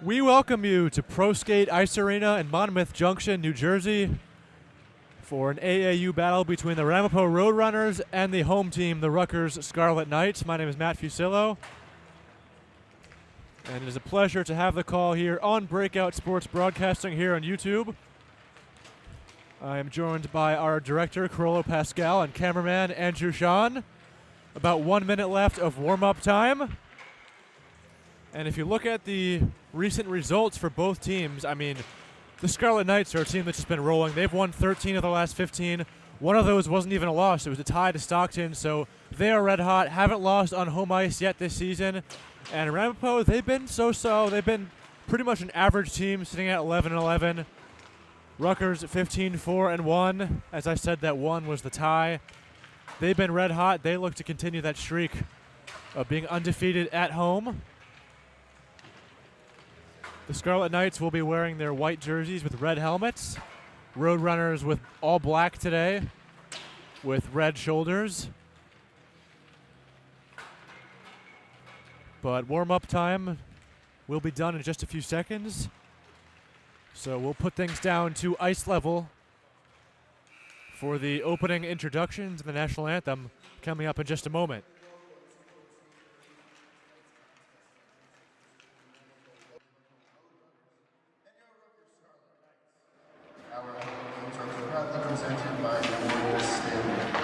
We welcome you to ProSkate Ice Arena in Monmouth Junction, New Jersey for an AAU battle between the Ramapo Roadrunners and the home team, the Rutgers Scarlet Knights. My name is Matt Fusillo, and it is a pleasure to have the call here on Breakout Sports Broadcasting here on YouTube. I am joined by our director, Carolo Pascal, and cameraman, Andrew Sean. About 1 minute left of warm-up time. And if you look at the recent results for both teams, I mean, the Scarlet Knights are a team that's just been rolling. They've won 13 of the last 15. One of those wasn't even a loss. It was a tie to Stockton, so they are red hot. Haven't lost on home ice yet this season. And Ramapo, they've been so-so. They've been pretty much an average team, sitting at 11-11. Rutgers 15-4-1. As I said, that one was the tie. They've been red hot. They look to continue that streak of being undefeated at home. The Scarlet Knights will be wearing their white jerseys with red helmets. Roadrunners with all black today with red shoulders. But warm-up time will be done in just a few seconds. So we'll put things down to ice level for the opening introductions and the national anthem coming up in just a moment. Presented by Rutgers Scarlet.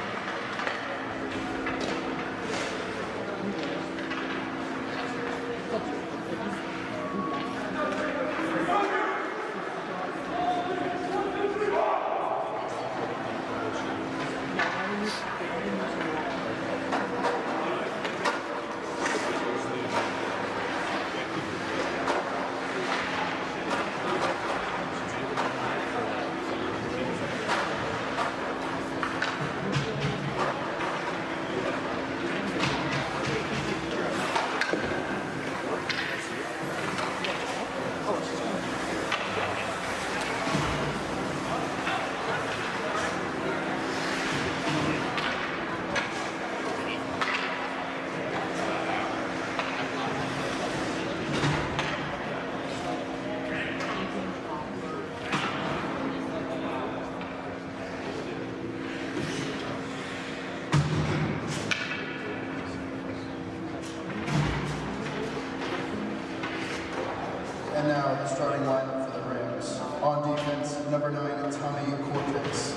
And now the starting lineup for the Rams. On defense, number 9, Tommy Cortex.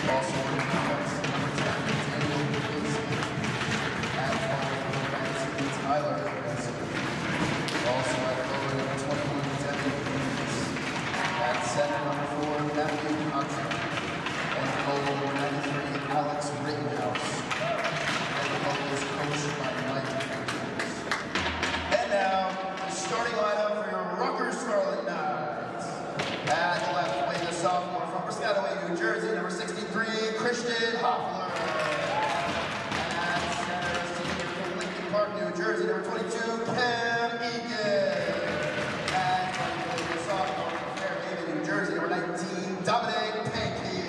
Also on defense, number 10, Daniel Casey. At 12, Tyler Benson. Also at forward, number 21, Devin Davis. At center, number 4, Matthew Johnson. And goal number 93, Alex Rittenhouse. And the goal is coached by Mike. And now, the starting lineup for your Rutgers Scarlet Knights. At the left, playing the sophomore from Piscataway, New Jersey, number 63, Christian Hoffler. At center, senior from Lincoln Park, New Jersey, number 22, Cam Egan. At right, playing the sophomore from Fairhaven, New Jersey, number 19, Dominic Pankey.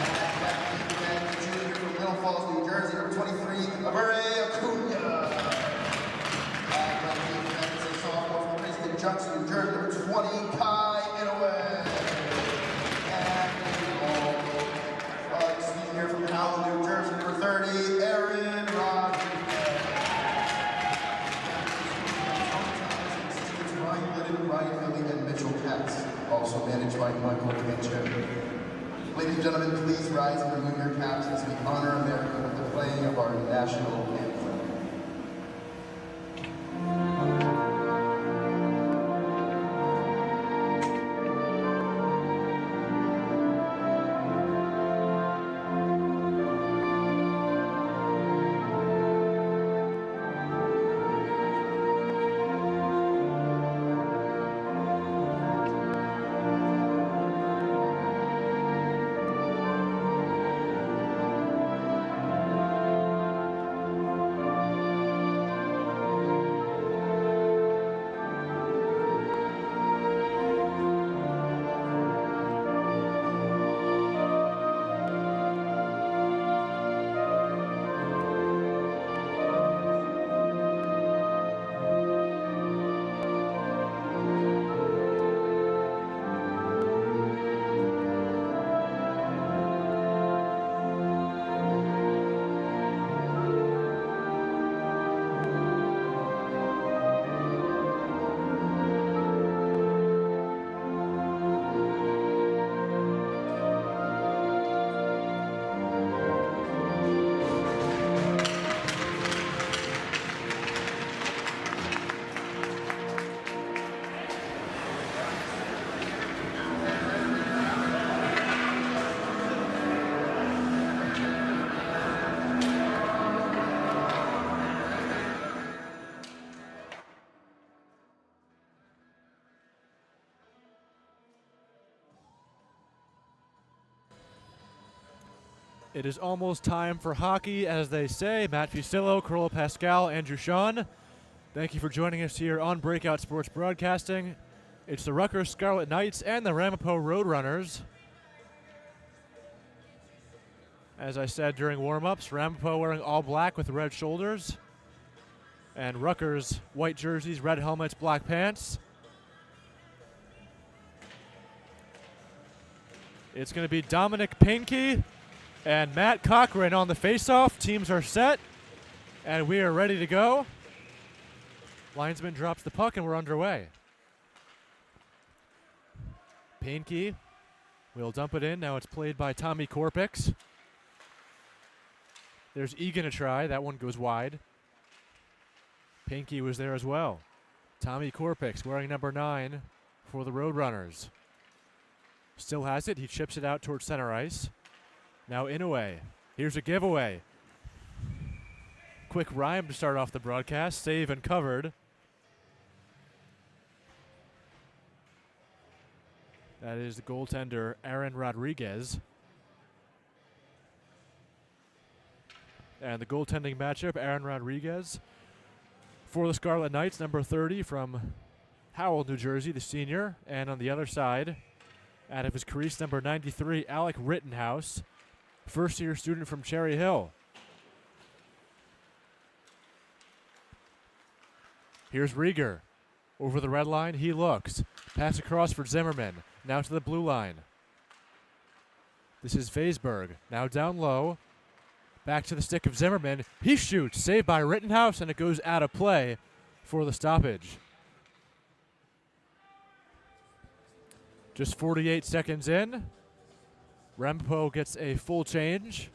At left, junior from Little Falls, New Jersey, number 23, Amare Acuna. Junction, New Jersey, number 20, Kai Inouye. And senior from Howell, New Jersey, number 30, Aaron Rodriguez. Ryan Glidden, Ryan Lilly, and Mitchell Katz, also managed by Michael Pinchot. Ladies and gentlemen, please rise and remove your caps as we honor America with the playing of our national anthem. It is almost time for hockey, as they say. Matt Fusillo, Carlo Pascal, Andrew Sean. Thank you for joining us here on Breakout Sports Broadcasting. It's the Rutgers Scarlet Knights and the Ramapo Roadrunners. As I said during warm-ups, Ramapo wearing all black with red shoulders, and Rutgers white jerseys, red helmets, black pants. It's going to be Dominic Pinke and Matt Cochran on the faceoff. Teams are set, and we are ready to go. Linesman drops the puck, and we're underway. Pinke will dump it in. Now it's played by Tommy Korpix. There's Egan to try. That one goes wide. Pinke was there as well. Tommy Korpix wearing number 9 for the Roadrunners. Still has it. He chips it out towards center ice. Now Inouye. Here's a giveaway. Quick rhyme to start off the broadcast. Save and covered. That is the goaltender, Aaron Rodriguez. And the goaltending matchup, Aaron Rodriguez for the Scarlet Knights, number 30 from Howell, New Jersey, the senior. And on the other side, out of his crease, number 93, Alec Rittenhouse, first-year student from Cherry Hill. Here's Rieger. Over the red line, he looks. Pass across for Zimmerman. Now to the blue line. This is Vaisberg. Now down low. Back to the stick of Zimmerman. He shoots. Saved by Rittenhouse, and it goes out of play for the stoppage. Just 48 seconds in. Ramapo gets a full change.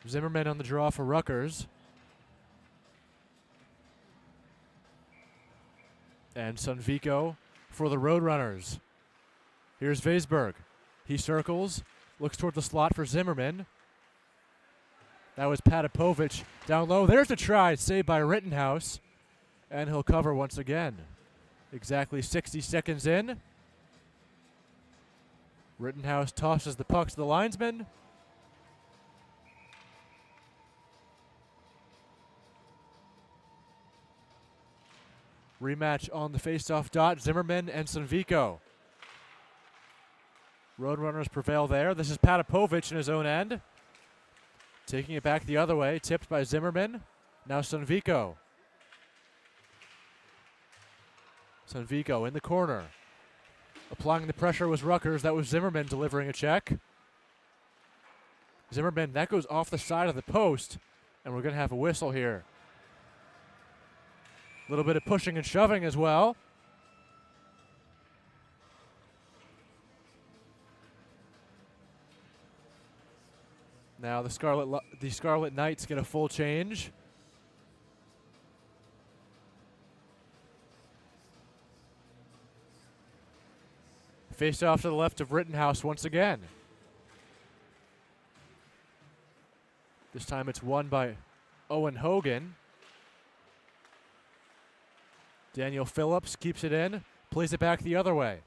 Zimmerman on the draw for Rutgers. And Sunvico for the Roadrunners. Here's Vaisberg. He circles, looks toward the slot for Zimmerman. That was Patapovich down low. There's a try, saved by Rittenhouse. And he'll cover once again. Exactly 60 seconds in. Rittenhouse tosses the puck to the linesman. Rematch on the faceoff dot, Zimmerman and Sunvico. Roadrunners prevail there. This is Patapovich in his own end. Taking it back the other way, tipped by Zimmerman. Now Sunvico. Sunvico in the corner. Applying the pressure was Rutgers. That was Zimmerman delivering a check. Zimmerman, that goes off the side of the post, and we're going to have a whistle here. A little bit of pushing and shoving as well. Now the Scarlet Knights get a full change. Face off to the left of Rittenhouse once again. This time it's won by Owen Hogan. Daniel Phillips keeps it in, plays it back the other way.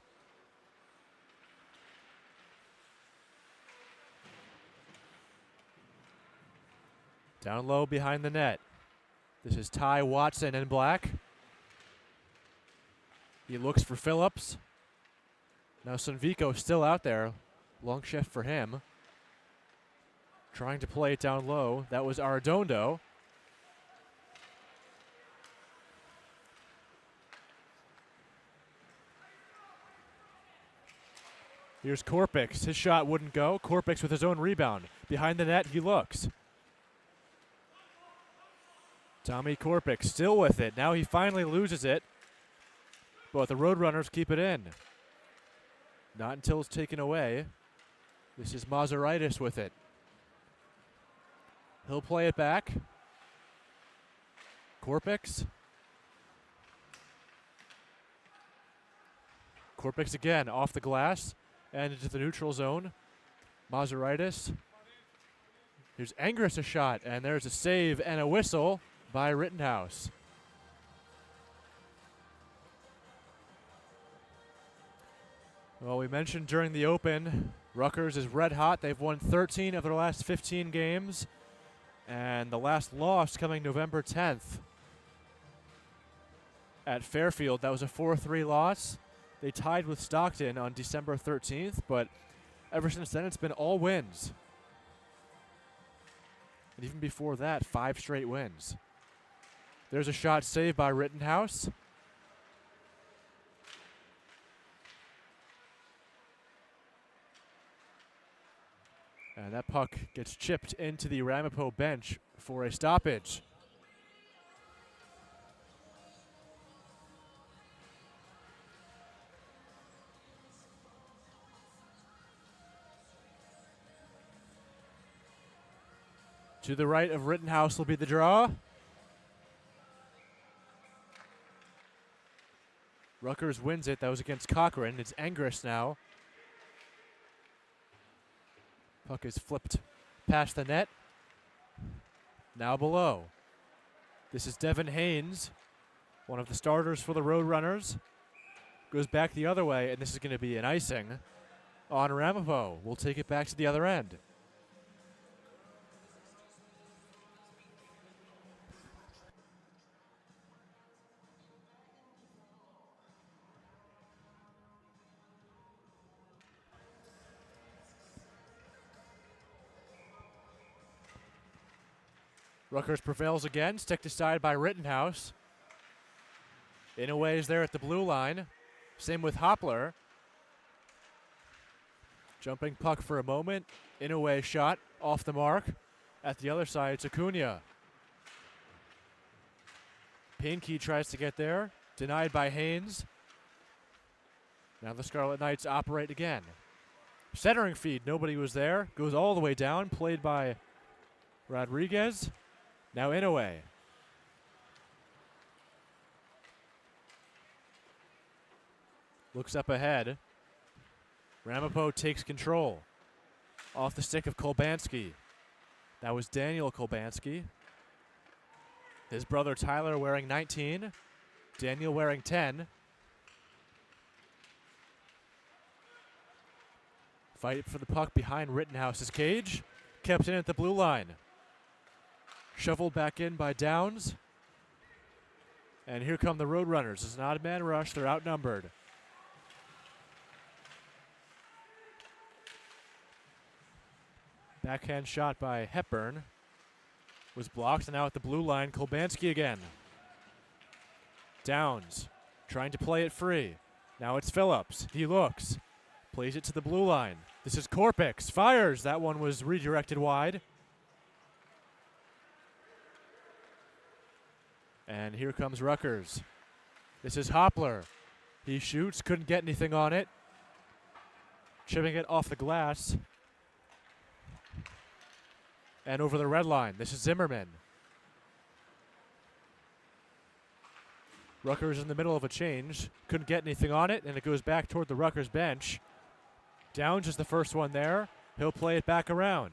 Down low behind the net. This is Ty Watson in black. He looks for Phillips. Now Sunvico still out there. Long shift for him. Trying to play it down low. That was Arredondo. Here's Korpix. His shot wouldn't go. Korpix with his own rebound. Behind the net, he looks. Tommy Korpix still with it. Now he finally loses it. But the Roadrunners keep it in. Not until it's taken away. This is Mazaritis with it. He'll play it back. Korpix. Korpix again off the glass and into the neutral zone. Mazaritis. Here's Angris a shot, and there's a save and a whistle by Rittenhouse. Well, we mentioned during the Open, Rutgers is red hot. They've won 13 of their last 15 games, and the last loss coming November 10th at Fairfield. That was a 4-3 loss. They tied with Stockton on December 13th, but ever since then it's been all wins. And even before that, 5 straight wins. There's a shot saved by Rittenhouse. And that puck gets chipped into the Ramapo bench for a stoppage. To the right of Rittenhouse will be the draw. Rutgers wins it. That was against Cochran. It's Angress now. Puck is flipped past the net. Now below. This is Devin Haynes, one of the starters for the Roadrunners. Goes back the other way, and this is going to be an icing on Ramapo. We'll take it back to the other end. Rutgers prevails again, sticked aside by Rittenhouse. Inouye is there at the blue line. Same with Hoppler. Jumping puck for a moment. Inouye shot off the mark. At the other side, it's Acuna. Painke tries to get there. Denied by Haynes. Now the Scarlet Knights operate again. Centering feed, nobody was there. Goes all the way down, played by Rodriguez. Now Inouye. Looks up ahead. Ramapo takes control. Off the stick of Kolbanski. That was Daniel Kolbanski. His brother Tyler wearing 19. Daniel wearing 10. Fight for the puck behind Rittenhouse's cage. Kept in at the blue line. Shoveled back in by Downs. And here come the Roadrunners. It's an odd man rush. They're outnumbered. Backhand shot by Hepburn. Was blocked, and now at the blue line, Kolbanski again. Downs trying to play it free. Now it's Phillips. He looks. Plays it to the blue line. This is Korpix. Fires. That one was redirected wide. And here comes Rutgers. This is Hoppler. He shoots, couldn't get anything on it. Chipping it off the glass. And over the red line. This is Zimmerman. Rutgers in the middle of a change. Couldn't get anything on it, and it goes back toward the Rutgers bench. Downs is the first one there. He'll play it back around.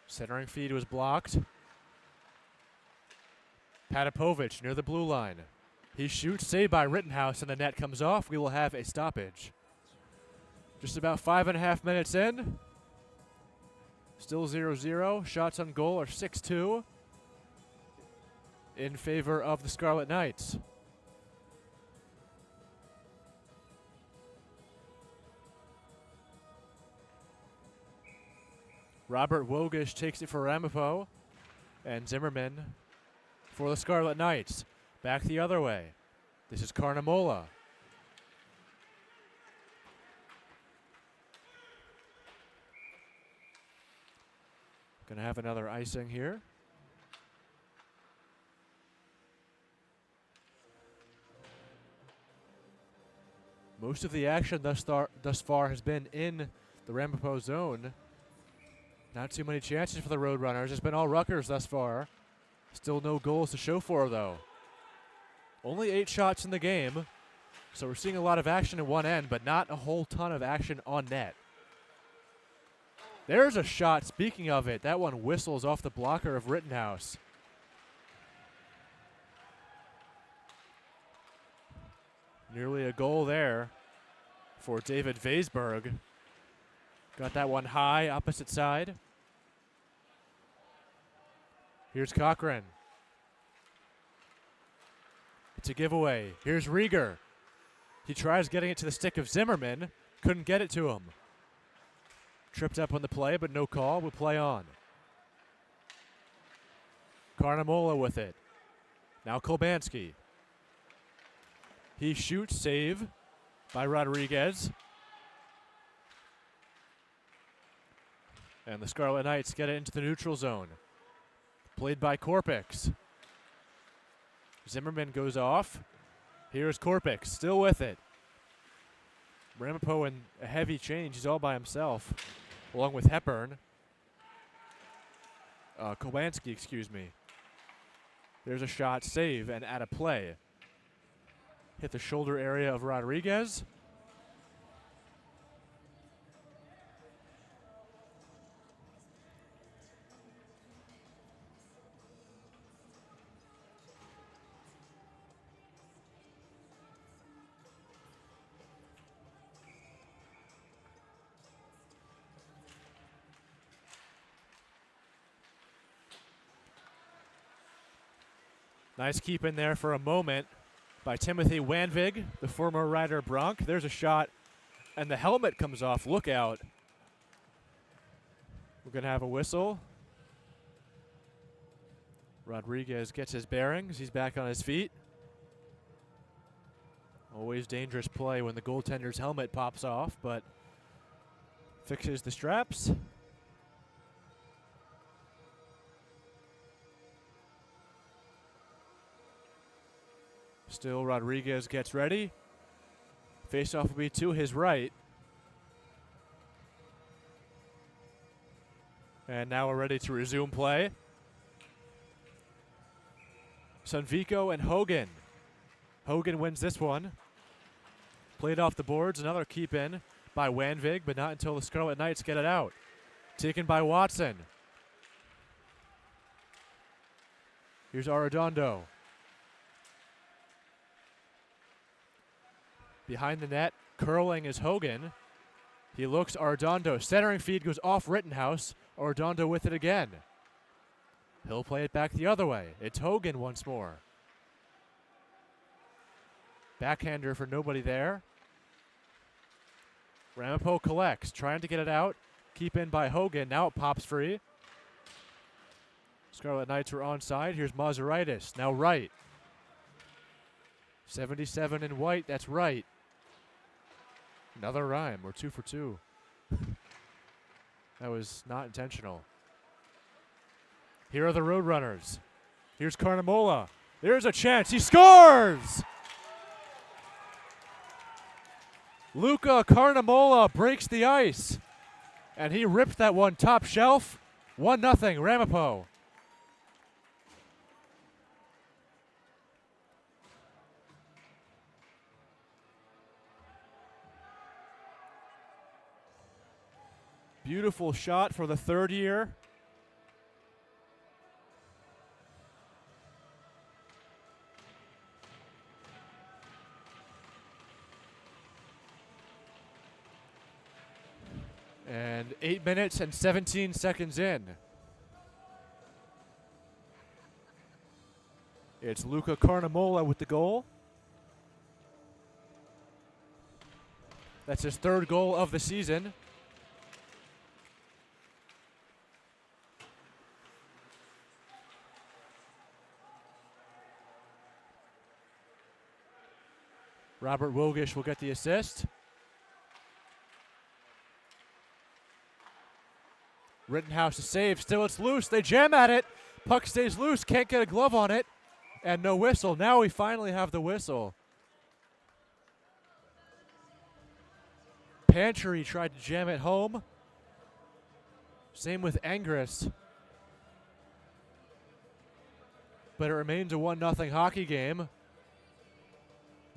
Centering feed was blocked. Patapovich near the blue line. He shoots, saved by Rittenhouse, and the net comes off. We will have a stoppage. Just about 5.5 minutes in. Still 0-0. Shots on goal are 6-2 in favor of the Scarlet Knights. Robert Wogish takes it for Ramapo, and Zimmerman for the Scarlet Knights. Back the other way. This is Carnamola. Gonna have another icing here. Most of the action thus far has been in the Ramapo zone. Not too many chances for the Roadrunners. It's been all Rutgers thus far. Still no goals to show for, though. Only 8 shots in the game, so we're seeing a lot of action at one end, but not a whole ton of action on net. There's a shot. Speaking of it, that one whistles off the blocker of Rittenhouse. Nearly a goal there for David Vaisberg. Got that one high, opposite side. Here's Cochran. It's a giveaway. Here's Rieger. He tries getting it to the stick of Zimmerman. Couldn't get it to him. Tripped up on the play, but no call. We'll play on. Carnamola with it. Now Kolbanski. He shoots, save by Rodriguez. And the Scarlet Knights get it into the neutral zone. Played by Korpix. Zimmerman goes off. Here's Korpix, still with it. Ramapo in a heavy change. He's all by himself, along with Hepburn. Kolbanski, excuse me. There's a shot, save, and at a play. Hit the shoulder area of Rodriguez. Nice keep in there for a moment by Timothy Wanvig, the former Ryder Bronc. There's a shot, and the helmet comes off. Look out. We're going to have a whistle. Rodriguez gets his bearings. He's back on his feet. Always dangerous play when the goaltender's helmet pops off, but fixes the straps. Still, Rodriguez gets ready. Face-off will be to his right. And now we're ready to resume play. Sunvico and Hogan. Hogan wins this one. Played off the boards. Another keep in by Wanvig, but not until the Scarlet Knights get it out. Taken by Watson. Here's Arredondo. Behind the net, curling is Hogan. He looks Arredondo. Centering feed goes off Rittenhouse. Arredondo with it again. He'll play it back the other way. It's Hogan once more. Backhander for nobody there. Ramapo collects, trying to get it out. Keep in by Hogan. Now it pops free. Scarlet Knights are onside. Here's Mazaritis. Now right. 77 in white. That's right. Another rhyme. We're 2 for 2. That was not intentional. Here are the Roadrunners. Here's Carnamola. There's a chance. He scores! Luca Carnamola breaks the ice. And he ripped that one top shelf. 1-0 Ramapo. Beautiful shot for the third year. And 8 minutes and 17 seconds in. It's Luca Carnamola with the goal. That's his third goal of the season. Robert Wogish will get the assist. Rittenhouse is saved. Still it's loose. They jam at it. Puck stays loose. Can't get a glove on it. And no whistle. Now we finally have the whistle. Pantry tried to jam it home. Same with Angris. But it remains a 1-0 hockey game.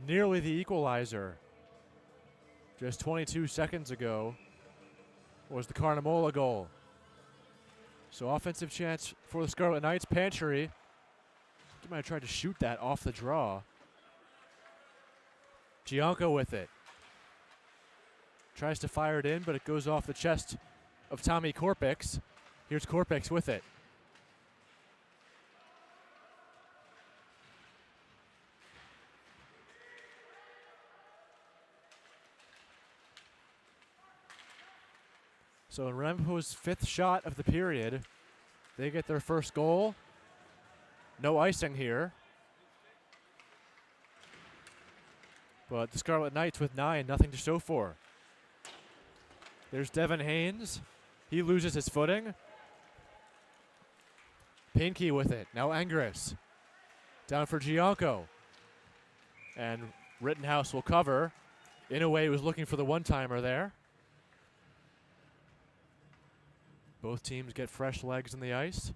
Nearly the equalizer. Just 22 seconds ago. was the Carnamola goal. So offensive chance for the Scarlet Knights. Pantry. He might have tried to shoot that off the draw. Gianco with it. Tries to fire it in, but it goes off the chest of Tommy Korpix. Here's Korpix with it. So in Ramapo's 5th shot of the period, they get their first goal. No icing here. But the Scarlet Knights with 9, nothing to show for. There's Devin Haynes. He loses his footing. Pinky with it. Now Angris. Down for Gianco. And Rittenhouse will cover. Inouye was looking for the one-timer there. Both teams get fresh legs on the ice.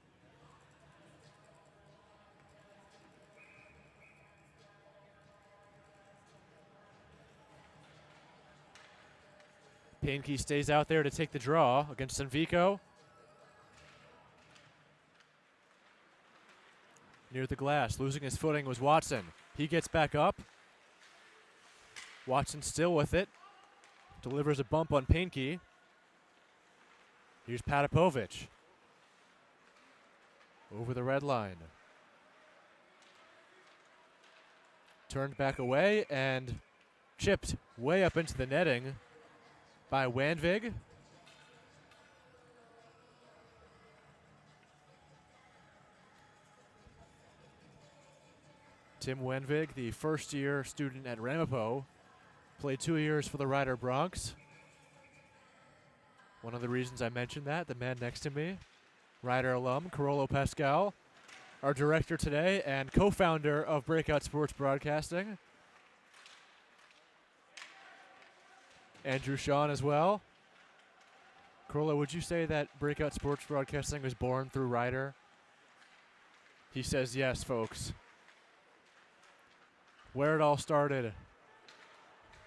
Painke stays out there to take the draw against Senvico. Near the glass, losing his footing was Watson. He gets back up. Watson still with it. Delivers a bump on Painke. Here's Patapovic. Over the red line. Turned back away and chipped way up into the netting by Wanvig. Tim Wanvig, the first-year student at Ramapo, played 2 years for the Rider Bronx. One of the reasons I mentioned that, the man next to me, Rider alum Carolo Pascal, our director today and co-founder of Breakout Sports Broadcasting. Andrew Sean as well. Carolo, would you say that Breakout Sports Broadcasting was born through Rider? He says yes, folks. Where it all started.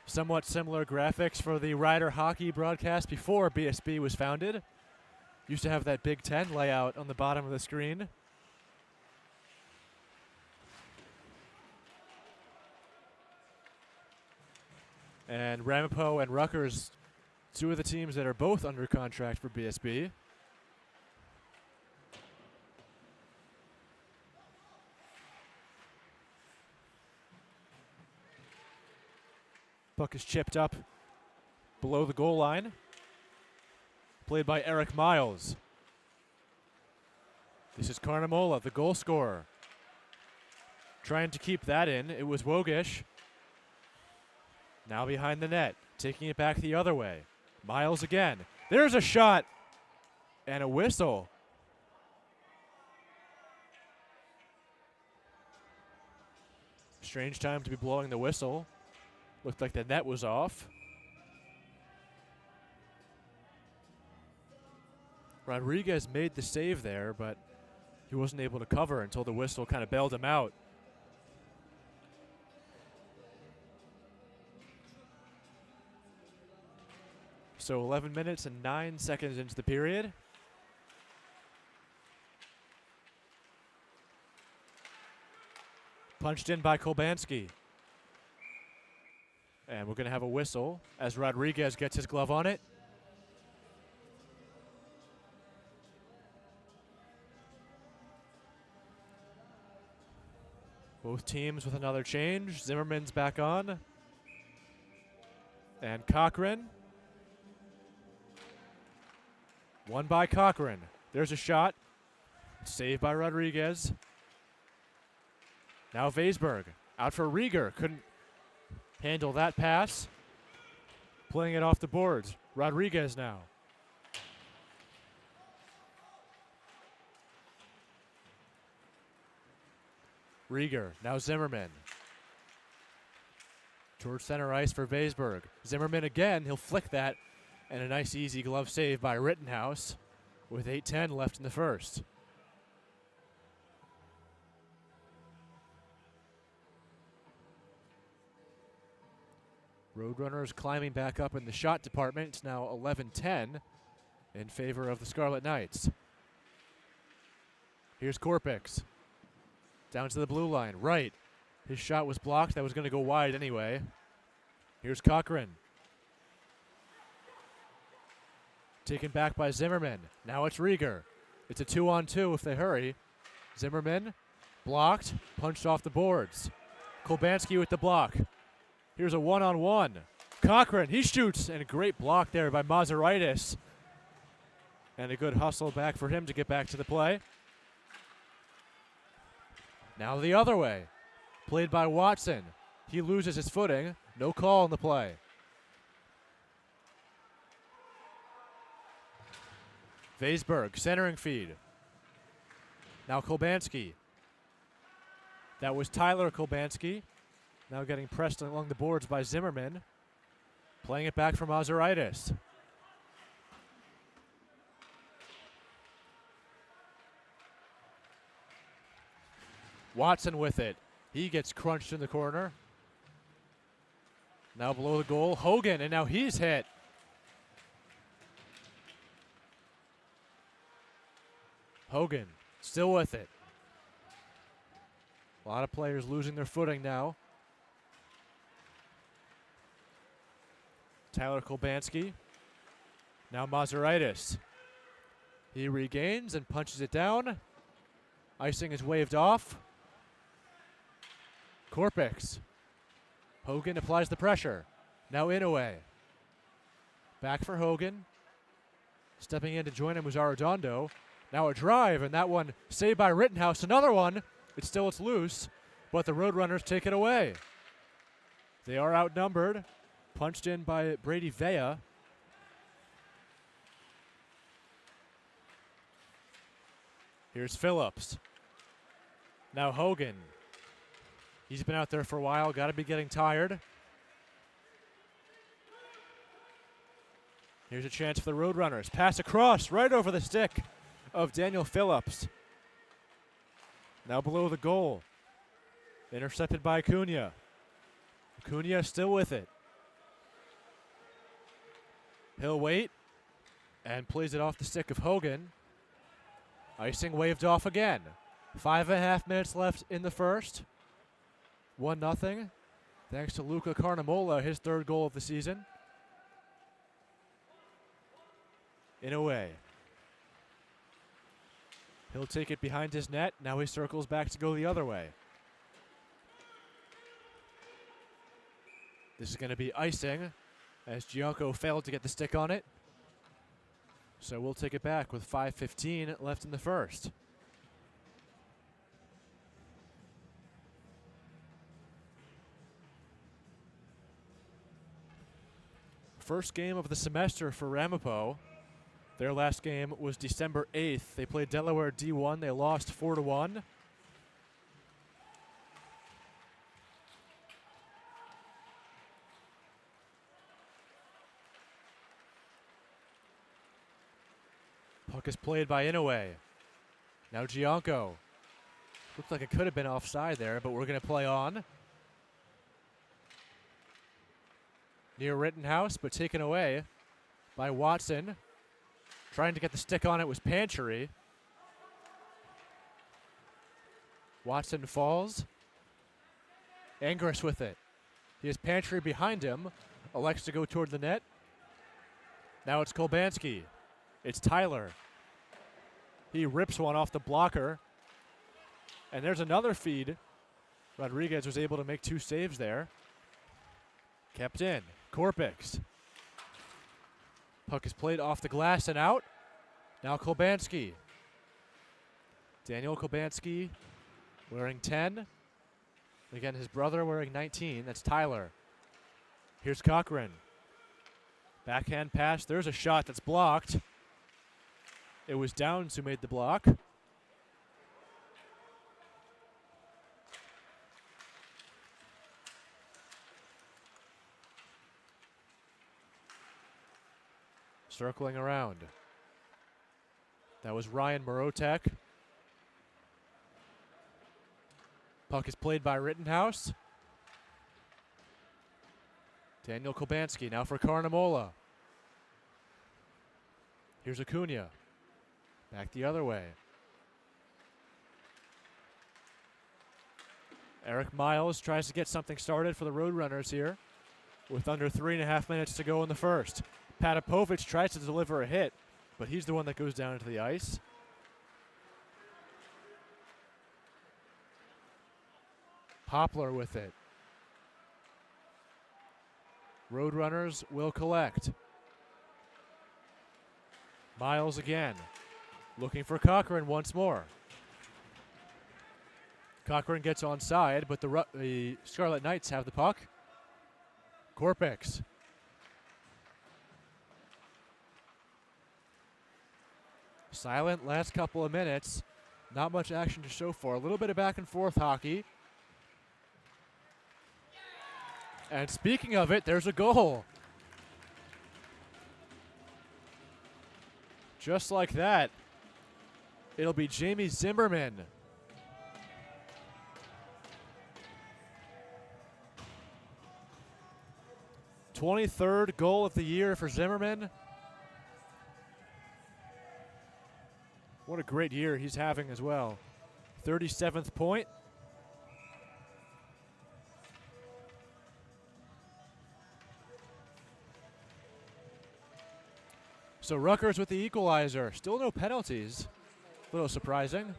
Somewhat similar graphics for the Rider hockey broadcast before BSB was founded. Used to have that Big Ten layout on the bottom of the screen. And Ramapo and Rutgers, 2 of the teams that are both under contract for BSB. Puck is chipped up below the goal line. Played by Eric Miles. This is Carnamola, the goal scorer. Trying to keep that in. It was Wogish. Now behind the net, taking it back the other way. Miles again. There's a shot and a whistle. Strange time to be blowing the whistle. Looked like the net was off. Rodriguez made the save there, but he wasn't able to cover until the whistle kind of bailed him out. So 11 minutes and 9 seconds into the period. Punched in by Kolbansky. And we're going to have a whistle as Rodriguez gets his glove on it. Both teams with another change. Zimmerman's back on. And Cochran. Won by Cochran. There's a shot. Saved by Rodriguez. Now Vaisberg. Out for Rieger. Couldn't handle that pass. Playing it off the boards. Rodriguez now. Rieger. Now Zimmerman. Towards center ice for Vaisberg. Zimmerman again. He'll flick that. And a nice easy glove save by Rittenhouse with 8:10 left in the first. Roadrunners climbing back up in the shot department. It's now 11-10. in favor of the Scarlet Knights. Here's Korpix. Down to the blue line, right. His shot was blocked. That was going to go wide anyway. Here's Cochran. Taken back by Zimmerman. Now it's Rieger. It's a 2-on-2 if they hurry. Zimmerman, blocked, punched off the boards. Kolbanski with the block. Here's a 1-on-1. Cochran, he shoots, and a great block there by Mazaritis. And a good hustle back for him to get back to the play. Now the other way. Played by Watson. He loses his footing. No call on the play. Vaisberg, centering feed. Now Kolbanski. That was Tyler Kolbanski. Now getting pressed along the boards by Zimmerman. Playing it back for Mazaritis. Watson with it. He gets crunched in the corner. Now below the goal, Hogan, and now he's hit. Hogan still with it. A lot of players losing their footing now. Tyler Kolbanski. Now Mazaritis. He regains and punches it down. Icing is waved off. Korpix. Hogan applies the pressure. Now Inoue. Back for Hogan. Stepping in to join him was Arredondo. Now a drive, and that one saved by Rittenhouse. Another one. It's loose, but the Roadrunners take it away. They are outnumbered. Punched in by Brady Vea. Here's Phillips. Now Hogan. He's been out there for a while. Got to be getting tired. Here's a chance for the Roadrunners. Pass across right over the stick of Daniel Phillips. Now below the goal. Intercepted by Acuna. Acuna still with it. He'll wait and plays it off the stick of Hogan. Icing waved off again. 5.5 minutes left in the first. 1-0. Thanks to Luca Carnamola, his third goal of the season. Inoue. He'll take it behind his net. Now he circles back to go the other way. This is going to be icing as Gianco failed to get the stick on it. So we'll take it back with 5:15 left in the first. First game of the semester for Ramapo. Their last game was December 8th. They played Delaware D1. They lost 4-1. Puck is played by Inoue. Now Gianco. Looks like it could have been offside there, but we're going to play on. Near Rittenhouse, but taken away by Watson. Trying to get the stick on it was Pantry. Watson falls. Angris with it. He has Pantry behind him. Elects to go toward the net. Now it's Kolbanski. It's Tyler. He rips one off the blocker. And there's another feed. Rodriguez was able to make 2 saves there. Kept in. Korpix. Puck is played off the glass and out. Now Kolbanski. Daniel Kolbanski wearing 10. Again, his brother wearing 19. That's Tyler. Here's Cochran. Backhand pass. There's a shot that's blocked. It was Downs who made the block. Circling around. That was Ryan Morotek. Puck is played by Rittenhouse. Daniel Kolbanski now for Carnamola. Here's Acuna. Back the other way. Eric Miles tries to get something started for the Roadrunners here with under 3.5 minutes to go in the first. Patapovich tries to deliver a hit, but he's the one that goes down into the ice. Poplar with it. Roadrunners will collect. Miles again. Looking for Cochran once more. Cochran gets onside, but the Scarlet Knights have the puck. Korpix. Silent last couple of minutes. Not much action to show for. A little bit of back and forth hockey. And speaking of it, there's a goal. Just like that. It'll be Jamie Zimmerman. '23rd goal of the year for Zimmerman. What a great year he's having as well. 37th point. So Rutgers with the equalizer. Still no penalties. A little surprising.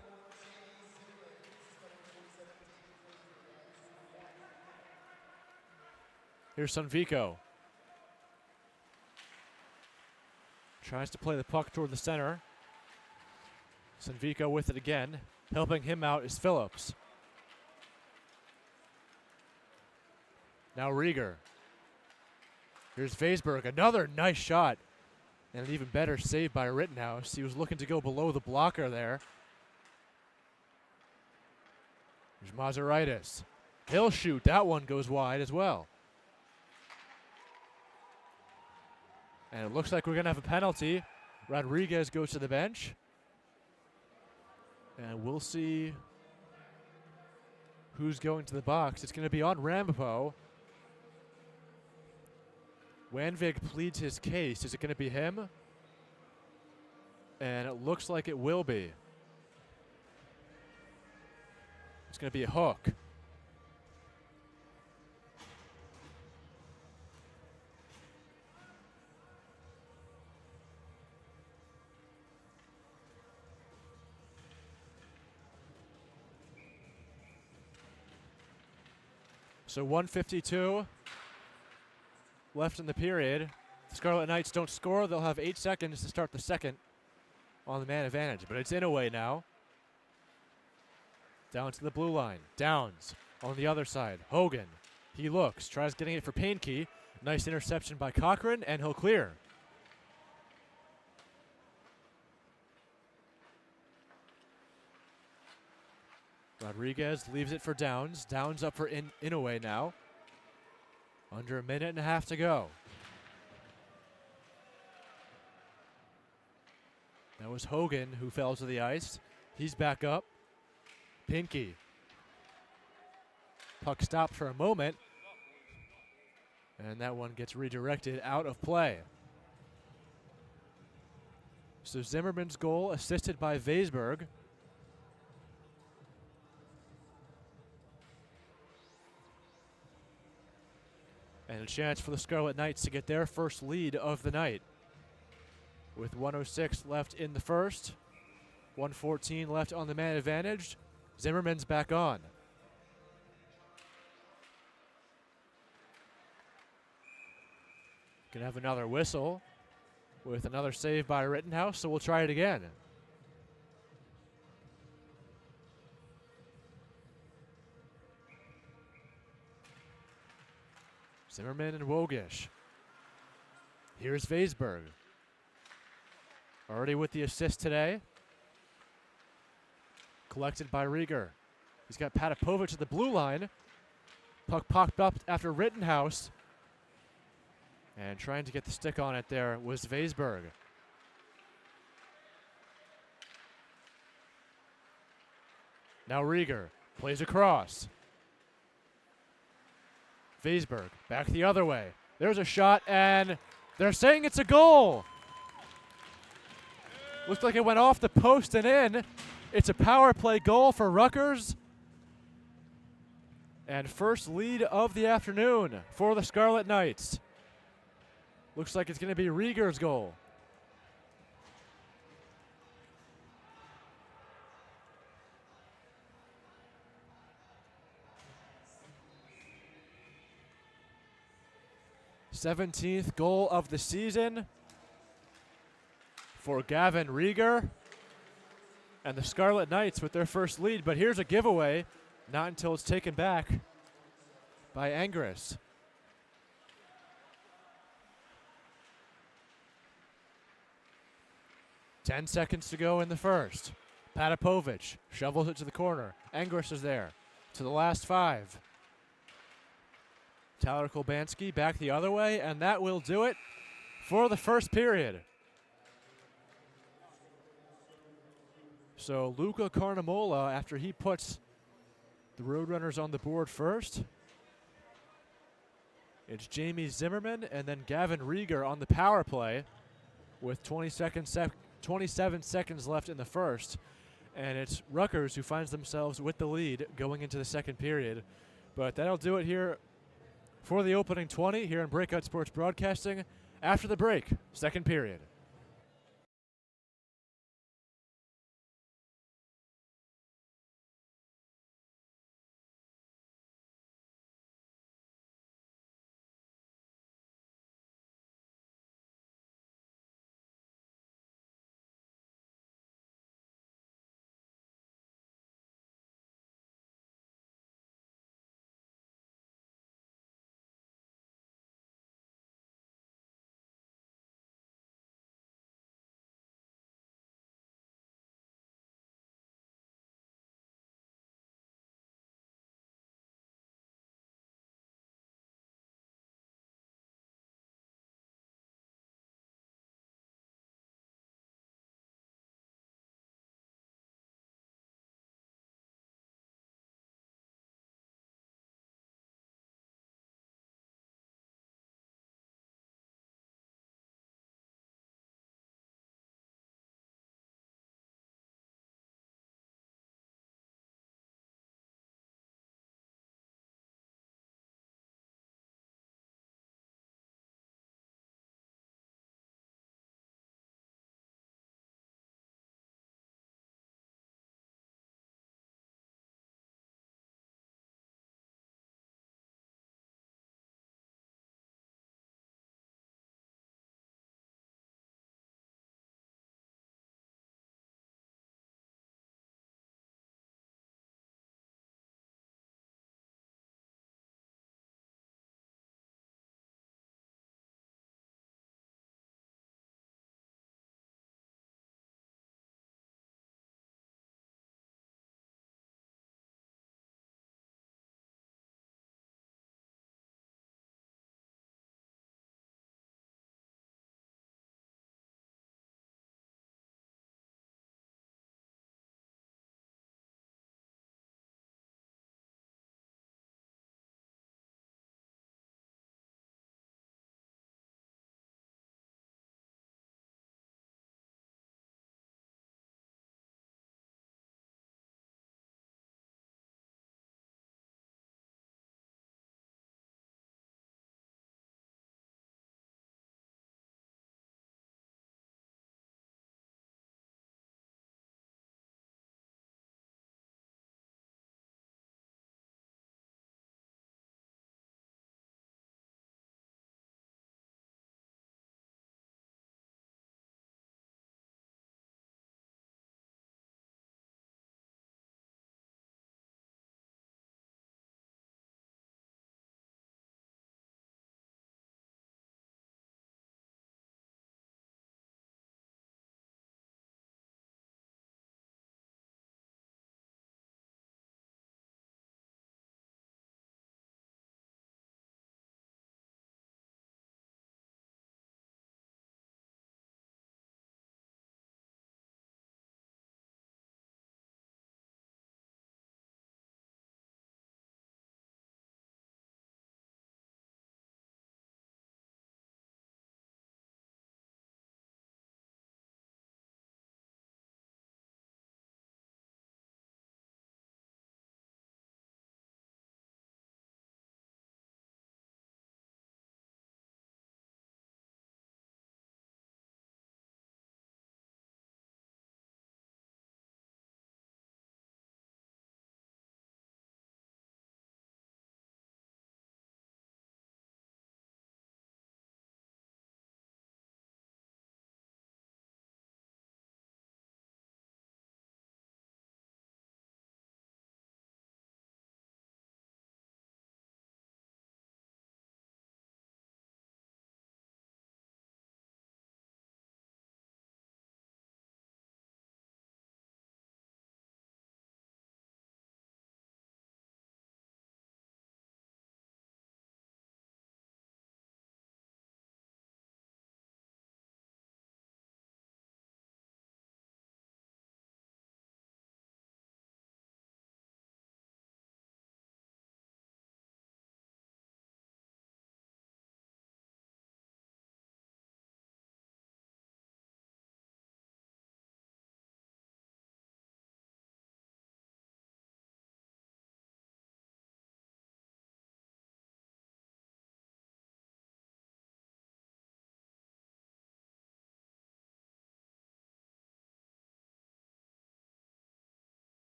Here's Sunvico. Tries to play the puck toward the center. Sunvico with it again. Helping him out is Phillips. Now Rieger. Here's Vaisberg. Another nice shot. And an even better save by Rittenhouse. He was looking to go below the blocker there. There's Mazaritis. He'll shoot. That one goes wide as well. And it looks like we're going to have a penalty. Rodriguez goes to the bench. And we'll see who's going to the box. It's going to be on Ramapo. Wanvig pleads his case. Is it going to be him? And it looks like it will be. It's going to be a hook. So 1:52 left in the period. The Scarlet Knights don't score. They'll have 8 seconds to start the second on the man advantage. But it's Inouye now. Down to the blue line. Downs on the other side. Hogan. He looks. Tries getting it for Painke. Nice interception by Cochran, and he'll clear. Rodriguez leaves it for Downs. Downs up for Inouye now. Under 1.5 minutes to go. That was Hogan who fell to the ice. He's back up. Pinky. Puck stopped for a moment. And that one gets redirected out of play. So Zimmerman's goal assisted by Vaisberg. And a chance for the Scarlet Knights to get their first lead of the night. With 1:06 left in the first, 1:14 left on the man advantage, Zimmerman's back on. Gonna have another whistle with another save by Rittenhouse, so we'll try it again. Zimmerman and Wogish. Here's Vaisberg. Already with the assist today. Collected by Rieger. He's got Patapovich at the blue line. Puck popped up after Rittenhouse. And trying to get the stick on it there was Vaisberg. Now Rieger plays across. Vaisberg back the other way. There's a shot, and they're saying it's a goal. Looks like it went off the post and in. It's a power play goal for Rutgers. And first lead of the afternoon for the Scarlet Knights. Looks like it's going to be Rieger's goal. th goal of the season for Gavin Rieger. And the Scarlet Knights with their first lead. But here's a giveaway, not until it's taken back by Angris. Ten seconds to go in the first. Patapovic shovels it to the corner. Angris is there to the last 5. Tyler Kolbanski back the other way, and that will do it for the first period. So Luca Carnamola, after he puts the Roadrunners on the board first, it's Jamie Zimmerman and then Gavin Rieger on the power play with 27 seconds left in the first. And it's Rutgers who finds themselves with the lead going into the second period. But that'll do it here for the opening 20 here in Breakout Sports Broadcasting. After the break, second period.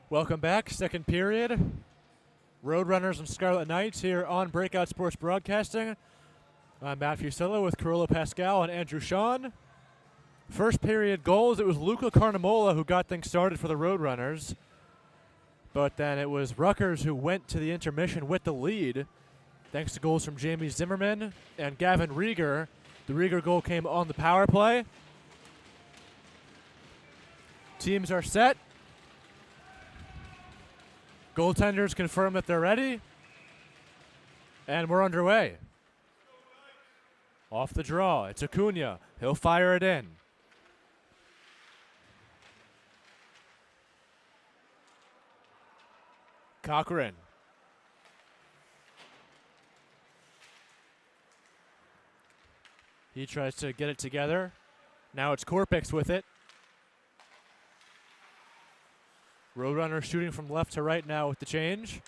Welcome back, second period. Roadrunners and Scarlet Knights here on Breakout Sports Broadcasting. I'm Matt Fusilla with Carollo Pascal and Andrew Sean. First period goals, it was Luca Carnamola who got things started for the Roadrunners. But then it was Rutgers who went to the intermission with the lead, thanks to goals from Jamie Zimmerman and Gavin Rieger. The Rieger goal came on the power play. Teams are set. Goaltenders confirm that they're ready. And we're underway. Off the draw, it's Acuna. He'll fire it in. Cochran. He tries to get it together. Now it's Korpix with it. Roadrunner shooting from left to right now with the change.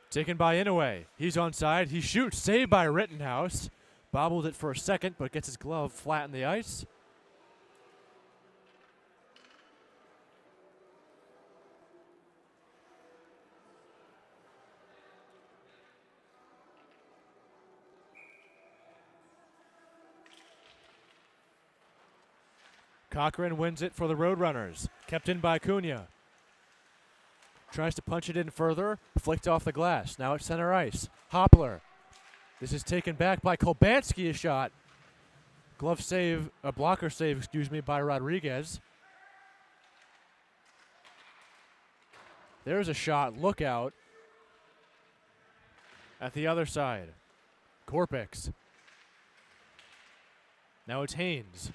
Taken by Inouye. He's onside. He shoots. Saved by Rittenhouse. Bobbled it for a second, but gets his glove flat in the ice. Cochran wins it for the Roadrunners. Kept in by Cunha. Tries to punch it in further. Flicked off the glass. Now it's center ice. Hoppler. This is taken back by Kolbansky, a shot. Glove save, a blocker save, excuse me, by Rodriguez. There's a shot. Look out. At the other side. Korpix. Now it's Haynes.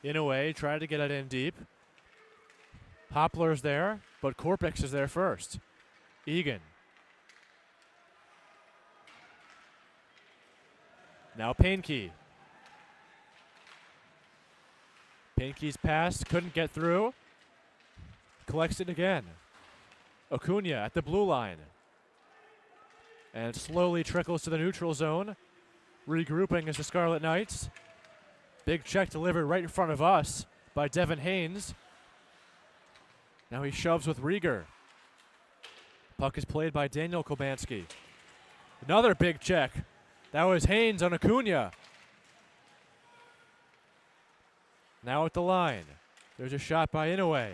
Inouye tried to get it in deep. Hoppler's there, but Korpix is there first. Egan. Now Painke. Painke's pass couldn't get through. Collects it again. Acuna at the blue line. And slowly trickles to the neutral zone. Regrouping as the Scarlet Knights. Big check delivered right in front of us by Devin Haynes. Now he shoves with Rieger. Puck is played by Daniel Kolbansky. Another big check. That was Haynes on Acuna. Now at the line. There's a shot by Inouye.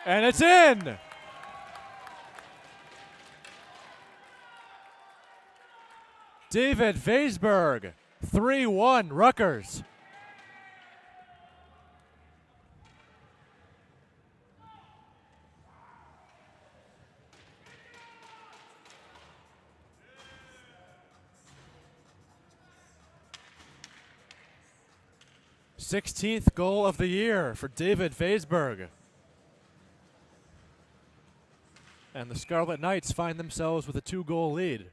And it's in! David Weisberg. 3-1 Rutgers. Sixteenth goal of the year for David Weisberg. And the Scarlet Knights find themselves with a 2-goal lead.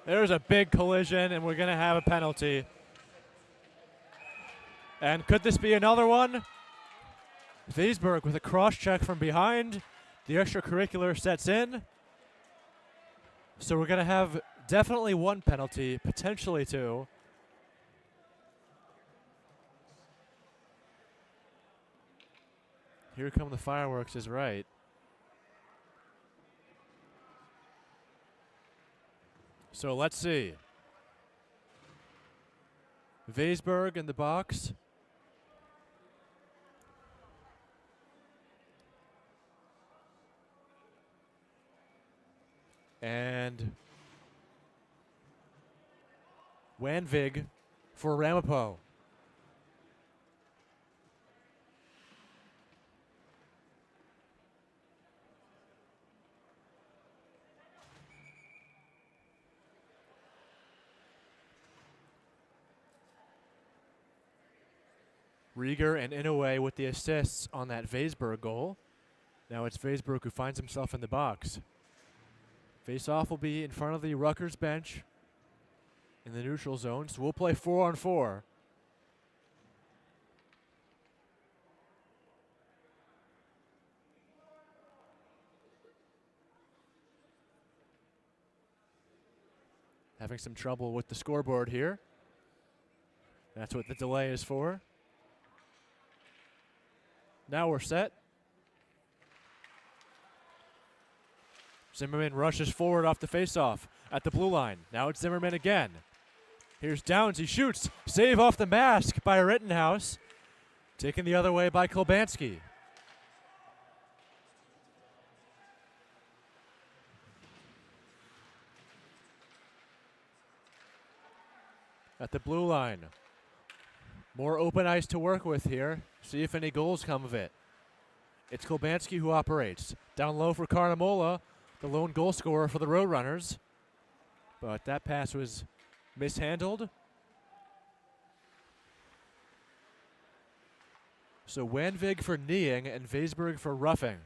There's a big collision, and we're going to have a penalty. And could this be another one? Weisberg with a cross-check from behind. The extracurricular sets in. So we're going to have definitely one penalty, potentially two. Here come the fireworks is right. So let's see. Weisberg in the box. And Wanvig for Ramapo. Rieger and Inouye with the assists on that Weisberg goal. Now it's Weisberg who finds himself in the box. Face-off will be in front of the Rutgers bench in the neutral zone, so we'll play 4-on-4. Having some trouble with the scoreboard here. That's what the delay is for. Now we're set. Zimmerman rushes forward off the faceoff at the blue line. Now it's Zimmerman again. Here's Downs, he shoots. Save off the mask by Rittenhouse. Taken the other way by Kolbansky. At the blue line. More open ice to work with here. See if any goals come of it. It's Kolbansky who operates. Down low for Carnamola, the lone goal scorer for the Roadrunners. But that pass was mishandled. So Wanvig for kneeing and Vaisberg for roughing.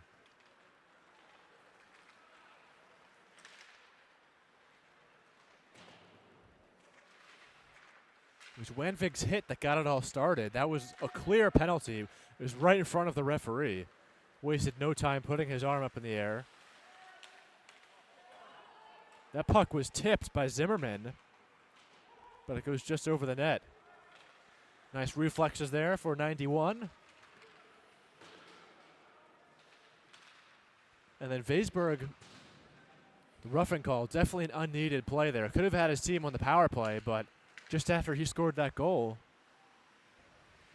It was Wanvig's hit that got it all started. That was a clear penalty. It was right in front of the referee. Wasted no time putting his arm up in the air. That puck was tipped by Zimmerman, but it goes just over the net. Nice reflexes there for 91. And then Vaisberg, the roughing call, definitely an unneeded play there. Could have had his team on the power play, but just after he scored that goal,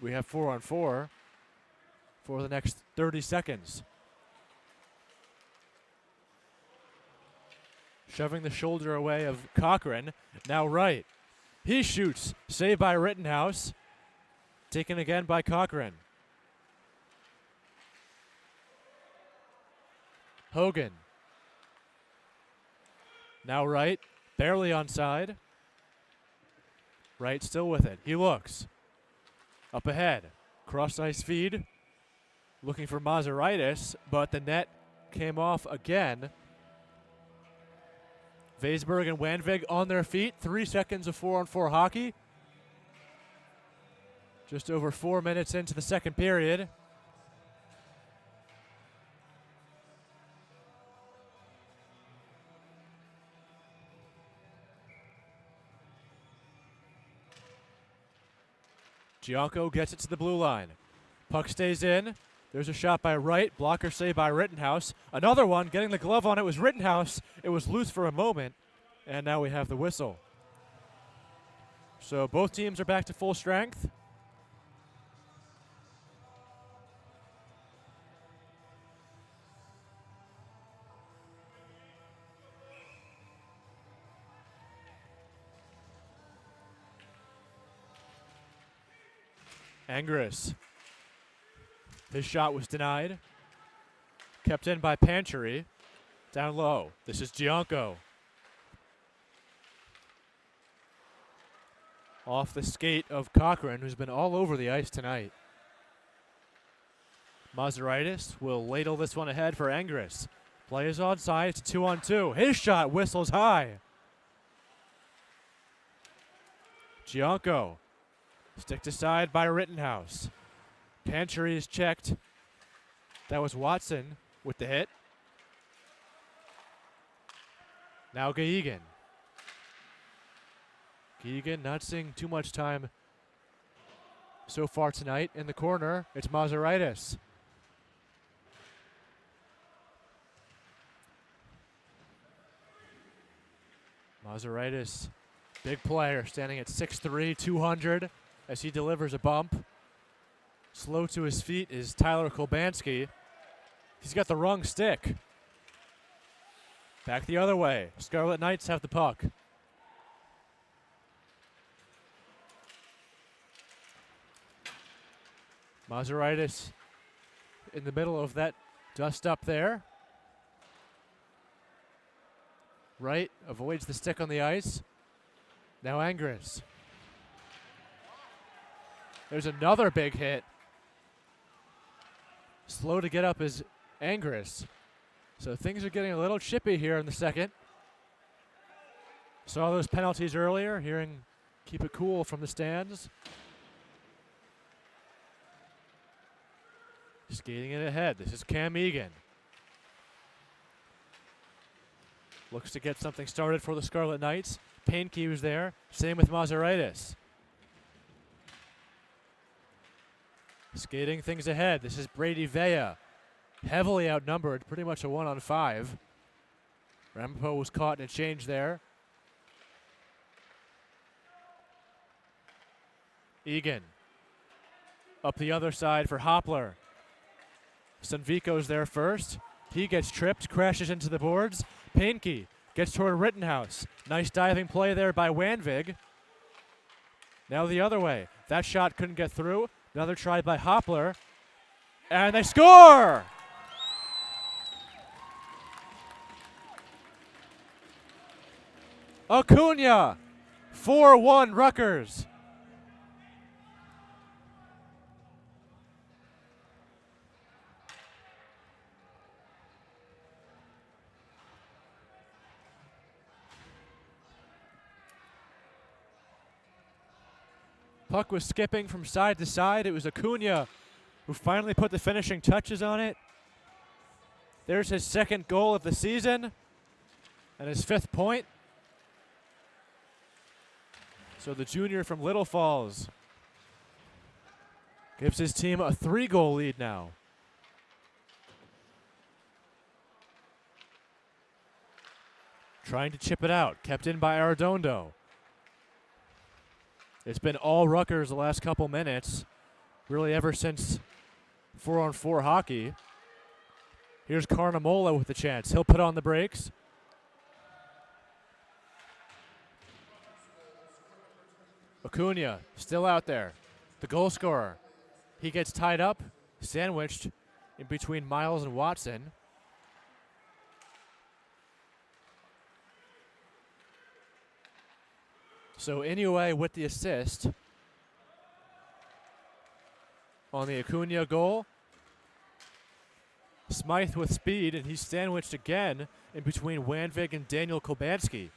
we have 4-on-4 for the next 30 seconds. Shoving the shoulder away of Cochran. Now right. He shoots. Saved by Rittenhouse. Taken again by Cochran. Hogan. Now right. Barely onside. Right still with it. He looks. Up ahead. Cross ice feed. Looking for Mazaritis, but the net came off again. Vaisberg and Wanvig on their feet. 3 seconds of 4-on-4 hockey. Just over 4 minutes into the second period. Gianco gets it to the blue line. Puck stays in. There's a shot by Wright. Blocker save by Rittenhouse. Another one. Getting the glove on it was Rittenhouse. It was loose for a moment. And now we have the whistle. So both teams are back to full strength. Angris. His shot was denied. Kept in by Panchery. Down low. This is Gianco. Off the skate of Cochran, who's been all over the ice tonight. Mazaritis will ladle this one ahead for Angris. Play is onside. It's a 2-on-2. His shot whistles high. Gianco. Sticked aside by Rittenhouse. Panchery is checked. That was Watson with the hit. Now Gaegan. Gaegan not seeing too much time so far tonight. In the corner, it's Mazaritis. Mazaritis, big player, standing at 6'3", 200 as he delivers a bump. Slow to his feet is Tyler Kolbansky. He's got the wrong stick. Back the other way. Scarlet Knights have the puck. Mazaritis in the middle of that dust up there. Right, avoids the stick on the ice. Now Angris. There's another big hit. Slow to get up is Angris. So things are getting a little chippy here in the second. Saw those penalties earlier, hearing keep it cool from the stands. Skating it ahead. This is Cam Egan. Looks to get something started for the Scarlet Knights. Painke was there. Same with Mazaritis. Skating things ahead. This is Brady Vea. Heavily outnumbered. Pretty much a 1-on-5. Ramapo was caught in a change there. Egan. Up the other side for Hoppler. Sunvico's there first. He gets tripped, crashes into the boards. Painke gets toward Rittenhouse. Nice diving play there by Wanvig. Now the other way. That shot couldn't get through. Another try by Hoppler. And they score! Acuna! 4-1 Rutgers. Puck was skipping from side to side. It was Acuna who finally put the finishing touches on it. There's his second goal of the season and his 5th point. So the junior from Little Falls gives his team a 3-goal lead now. Trying to chip it out, kept in by Arredondo. It's been all Rutgers the last couple minutes, really ever since 4-on-4 hockey. Here's Carnamola with the chance. He'll put on the brakes. Acuna still out there. The goal scorer. He gets tied up, sandwiched in between Miles and Watson. So Inoue with the assist on the Acuna goal. Smythe with speed, and he's sandwiched again in between Wanvig and Daniel Kobanski.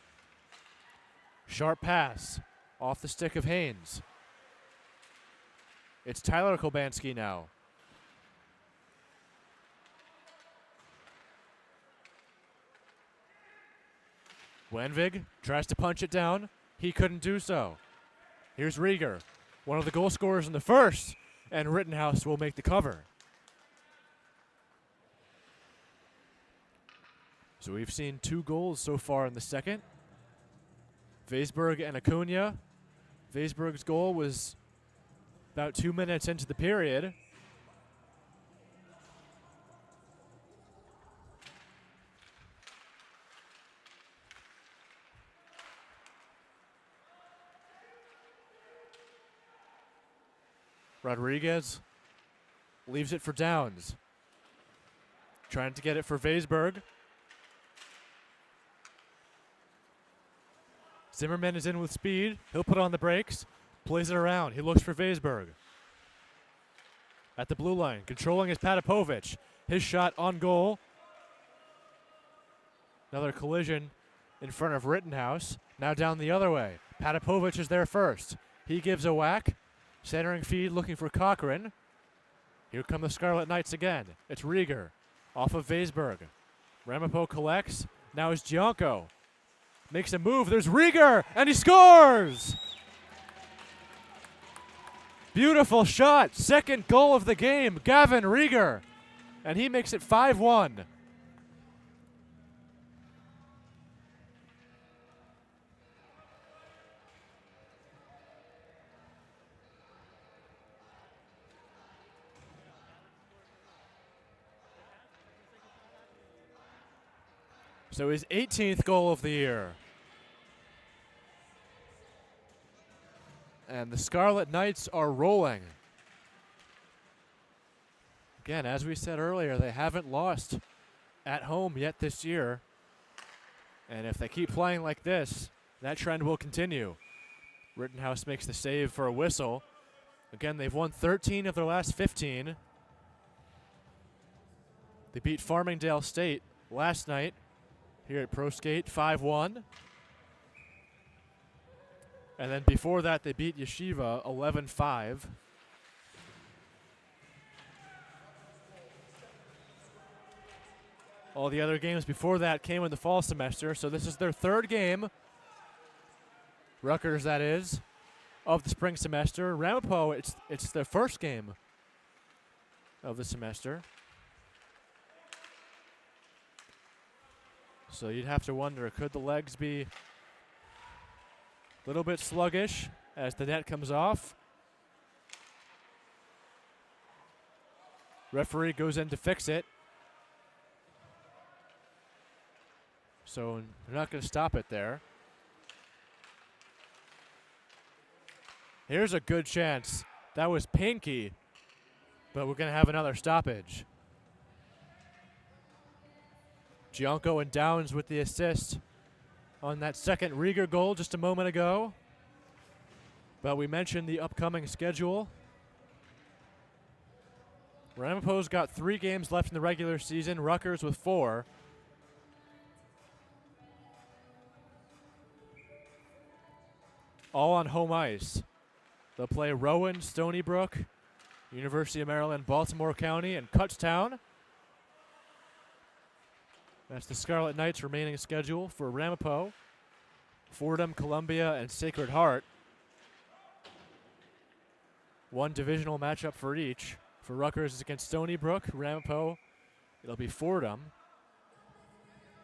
Sharp pass off the stick of Haynes. It's Tyler Kobanski now. Wanvig tries to punch it down. He couldn't do so. Here's Rieger, one of the goal scorers in the first, and Rittenhouse will make the cover. So we've seen 2 goals so far in the second. Weisberg and Acuna. Weisberg's goal was about 2 minutes into the period. Rodriguez leaves it for Downs. Trying to get it for Weisberg. Zimmerman is in with speed. He'll put on the brakes. Plays it around. He looks for Weisberg. At the blue line. Controlling is Patapovich. His shot on goal. Another collision in front of Rittenhouse. Now down the other way. Patapovich is there first. He gives a whack. Centering feed looking for Cochran. Here come the Scarlet Knights again. It's Rieger off of Weisberg. Ramapo collects. Now is Gianco. Makes a move. There's Rieger, and he scores! Beautiful shot. Second goal of the game. Gavin Rieger. And he makes it 5-1. So his 18th goal of the year. And the Scarlet Knights are rolling. Again, as we said earlier, they haven't lost at home yet this year. And if they keep playing like this, that trend will continue. Rittenhouse makes the save for a whistle. Again, they've won 13 of their last 15. They beat Farmingdale State last night here at ProSkate 5-1. And then before that, they beat Yeshiva 11-5. All the other games before that came in the fall semester, so this is their third game. Rutgers, that is, of the spring semester. Ramapo, it's their first game of the semester. So you'd have to wonder, could the legs be a little bit sluggish as the net comes off? Referee goes in to fix it. So they're not going to stop it there. Here's a good chance. That was Pinky, but we're going to have another stoppage. Gianco and Downs with the assist on that second Rieger goal just a moment ago. But we mentioned the upcoming schedule. Ramapo's got 3 games left in the regular season, Rutgers with 4. All on home ice. They'll play Rowan, Stony Brook, University of Maryland, Baltimore County, and Kutztown. That's the Scarlet Knights' remaining schedule for Ramapo, Fordham, Columbia, and Sacred Heart. 1 divisional matchup for each. For Rutgers is against Stony Brook. Ramapo, it'll be Fordham.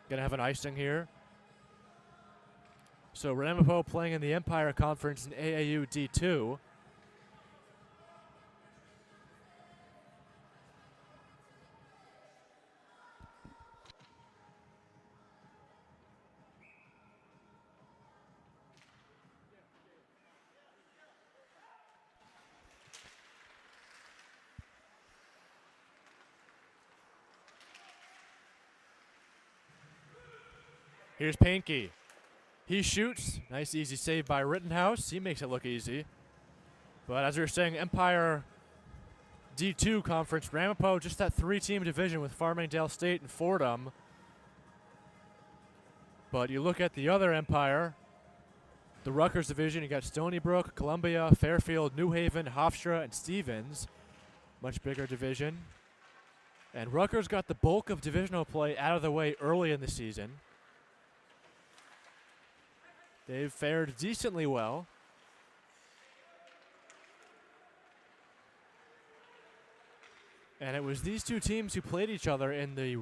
Gonna have an icing here. So Ramapo playing in the Empire Conference in AAU D2. Here's Pinky. He shoots. Nice, easy save by Rittenhouse. He makes it look easy. But as we were saying, Empire D2 Conference, Ramapo, just that 3-team division with Farmingdale State and Fordham. But you look at the other Empire, the Rutgers division, you got Stony Brook, Columbia, Fairfield, New Haven, Hofstra, and Stevens. Much bigger division. And Rutgers got the bulk of divisional play out of the way early in the season. They've fared decently well. And it was these 2 teams who played each other in the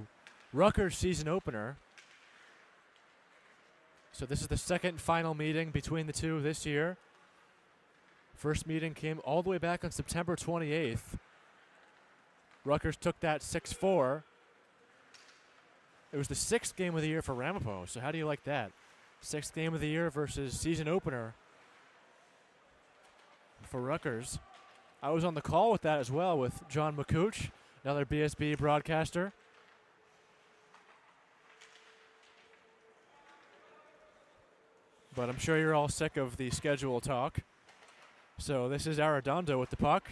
Rutgers season opener. So this is the second final meeting between the 2 this year. First meeting came all the way back on September 28th. Rutgers took that 6-4. It was the 6th game of the year for Ramapo, so how do you like that? 6th game of the year versus season opener for Rutgers. I was on the call with that as well with John McCooch, another BSB broadcaster. But I'm sure you're all sick of the schedule talk. So this is Arredondo with the puck.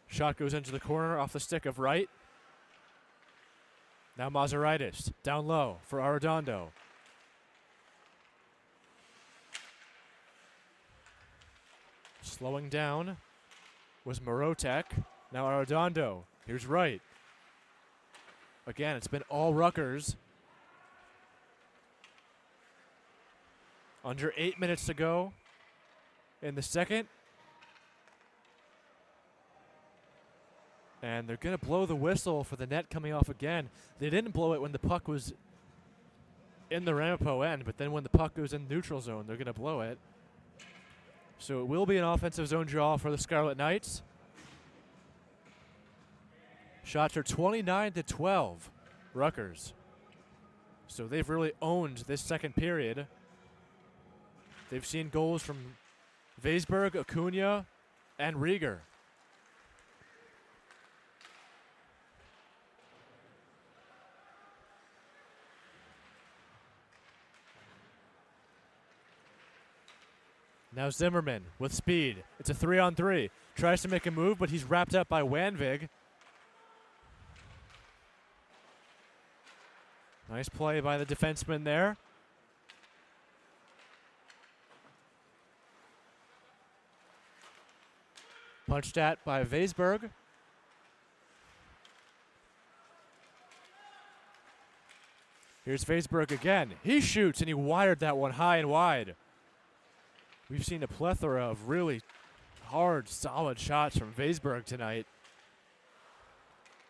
Shot goes into the corner off the stick of Wright. Now Mazaritis, down low for Arredondo. Slowing down was Morotek. Now Arredondo. Here's Wright. Again, it's been all Rutgers. Under 8 minutes to go in the second. And they're going to blow the whistle for the net coming off again. They didn't blow it when the puck was in the Ramapo end, but then when the puck goes in neutral zone, they're going to blow it. So it will be an offensive zone draw for the Scarlet Knights. Shots are 29-12, Rutgers. So they've really owned this second period. They've seen goals from Weisberg, Acuna, and Rieger. Now Zimmerman with speed. It's a 3-on-3. Tries to make a move, but he's wrapped up by Wanvig. Nice play by the defenseman there. Punched at by Weisberg. Here's Weisberg again. He shoots, and he wired that one high and wide. We've seen a plethora of really hard, solid shots from Weisberg tonight.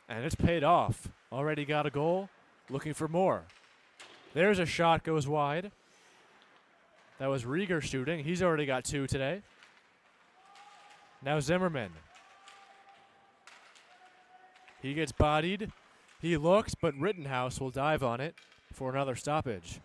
And it's paid off. Already got a goal. Looking for more. There's a shot, goes wide. That was Rieger shooting. He's already got 2 today. Now Zimmerman. He gets bodied. He looks, but Rittenhouse will dive on it for another stoppage.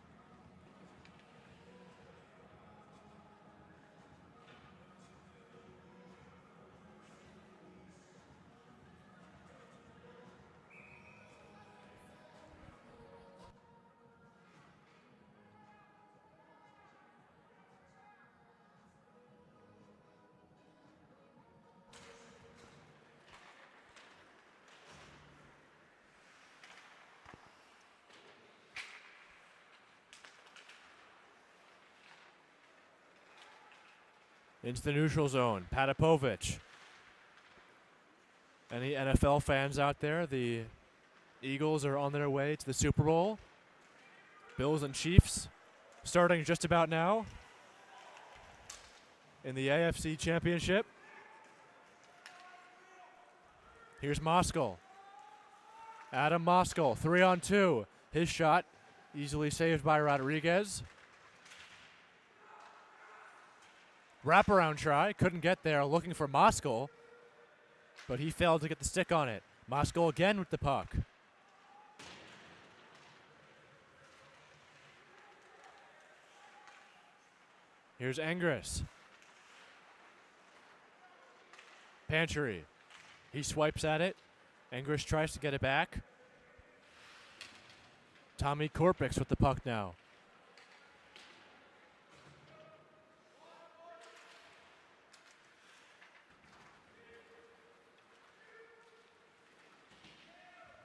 Into the neutral zone, Patapovic. Any NFL fans out there? The Eagles are on their way to the Super Bowl. Bills and Chiefs starting just about now in the AFC Championship. Here's Moskal. Adam Moskal, 3-on-2. His shot easily saved by Rodriguez. Wraparound try, couldn't get there, looking for Moskal, but he failed to get the stick on it. Moskal again with the puck. Here's Engris. Pantry. He swipes at it. Engris tries to get it back. Tommy Korpix with the puck now.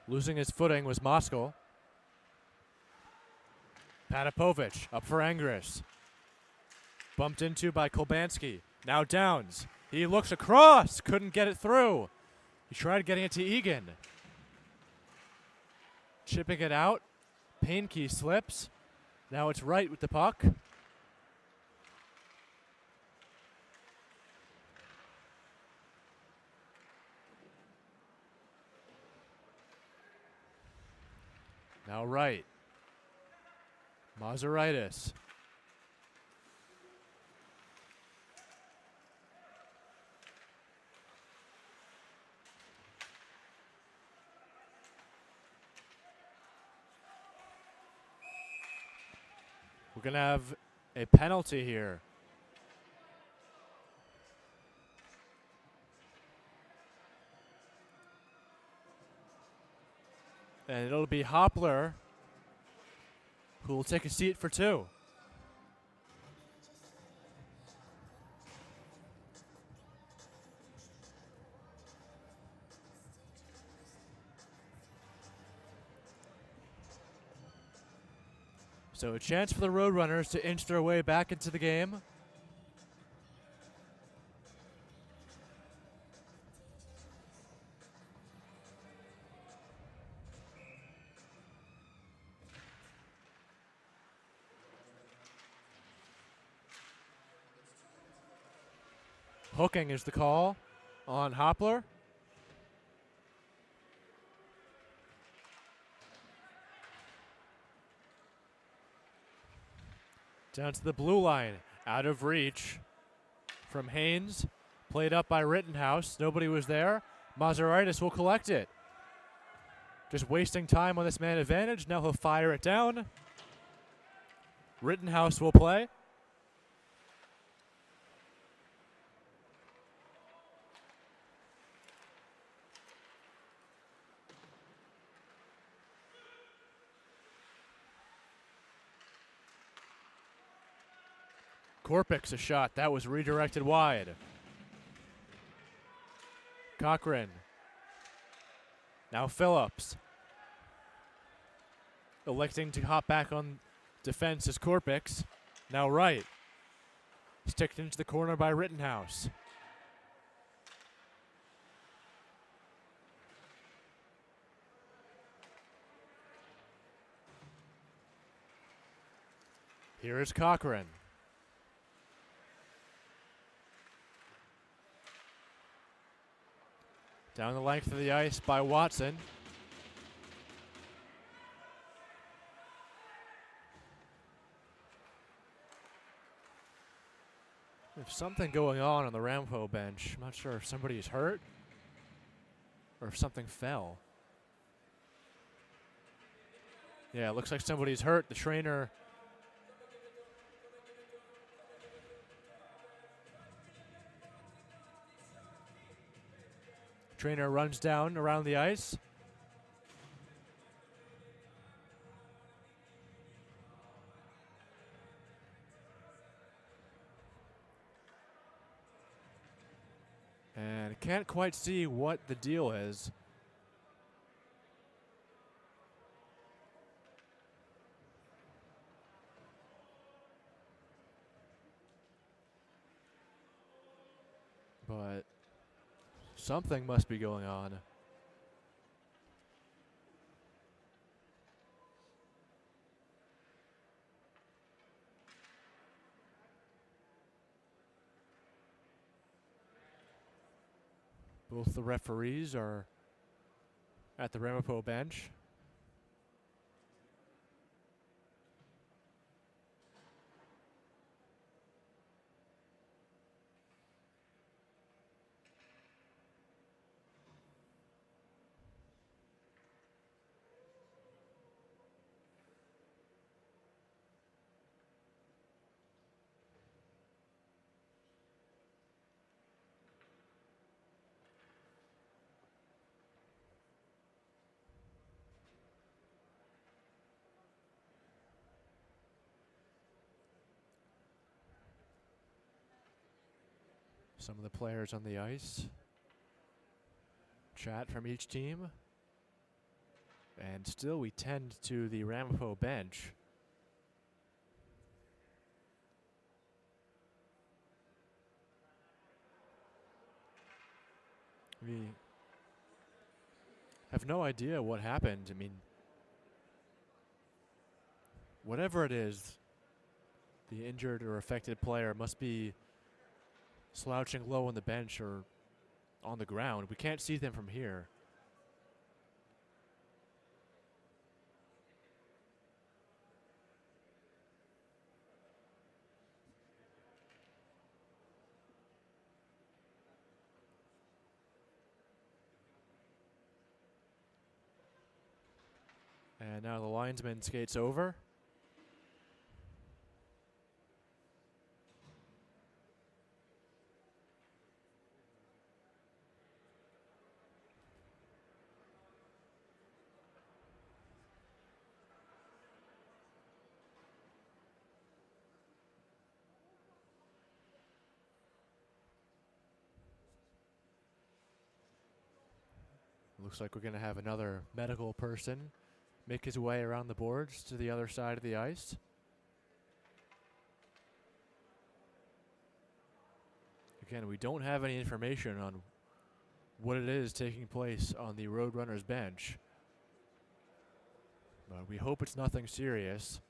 Losing his footing was Moskal. Patapovic up for Engris. Bumped into by Kolbansky. Now Downs. He looks across. Couldn't get it through. He tried getting it to Egan. Chipping it out. Painke slips. Now it's Wright with the puck. Now Wright. Mazuraitis. We're going to have a penalty here. And it'll be Hoppler who will take a seat for 2. So a chance for the Roadrunners to inch their way back into the game. Hooking is the call on Hoppler. Down to the blue line, out of reach from Haynes. Played up by Rittenhouse. Nobody was there. Mazuraitis will collect it. Just wasting time on this man advantage. Now he'll fire it down. Rittenhouse will play. Korpix a shot. That was redirected wide. Cochran. Now Phillips. Electing to hop back on defense is Korpix. Now Wright. Sticked into the corner by Rittenhouse. Here is Cochran. Down the length of the ice by Watson. There's something going on the Ramapo bench. I'm not sure if somebody's hurt or if something fell. Yeah, it looks like somebody's hurt. The trainer runs down around the ice. And can't quite see what the deal is. But something must be going on. Both the referees are at the Ramapo bench. Some of the players on the ice chat from each team. And still we tend to the Ramapo bench. We have no idea what happened. I mean, whatever it is, the injured or affected player must be slouching low on the bench or on the ground. We can't see them from here. And now the linesman skates over. Looks like we're going to have another medical person make his way around the boards to the other side of the ice. Again, we don't have any information on what it is taking place on the Roadrunners bench, but we hope it's nothing serious.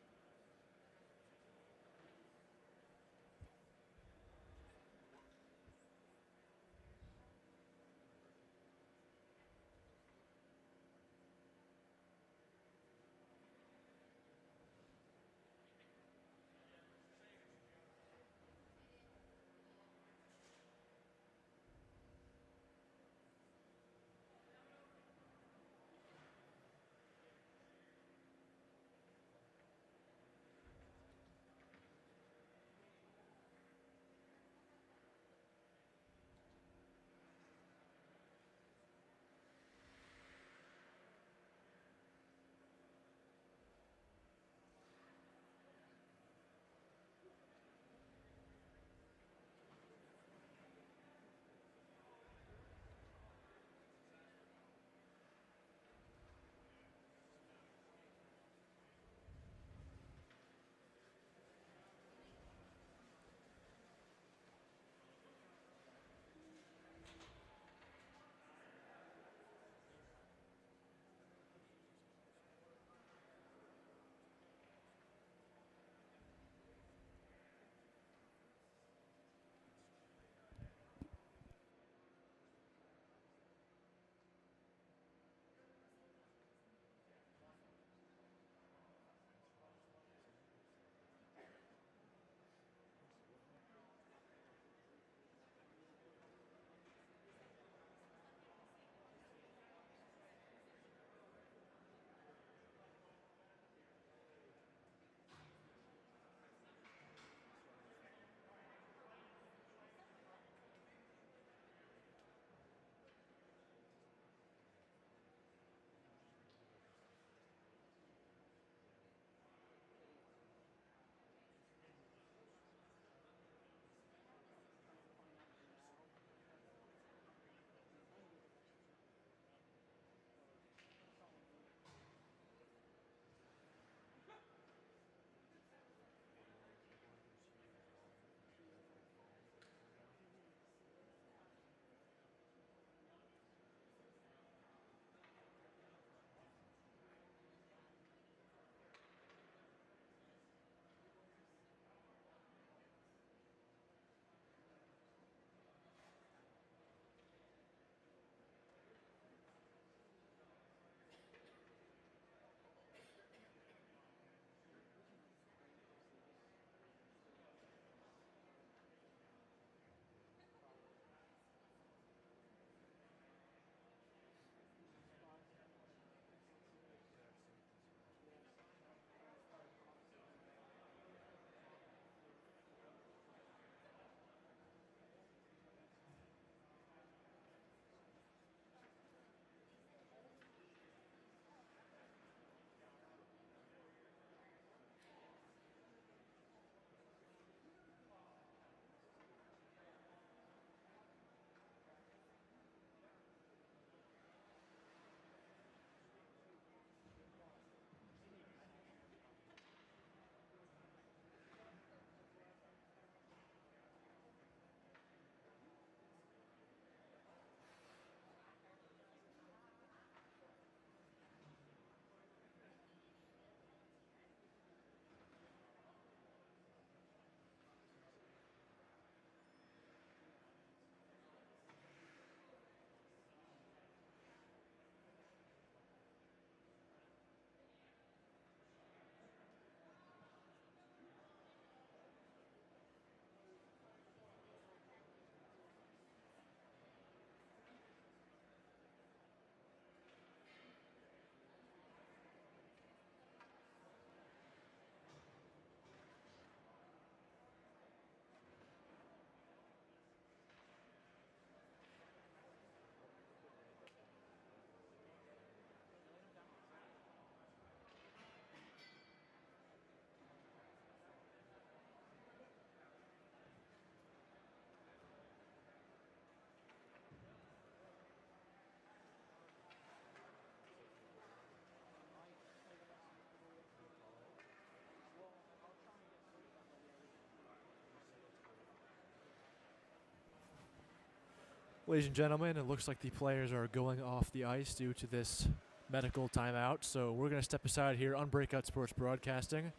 Ladies and gentlemen, it looks like the players are going off the ice due to this medical timeout, so we're going to step aside here on Breakout Sports Broadcasting.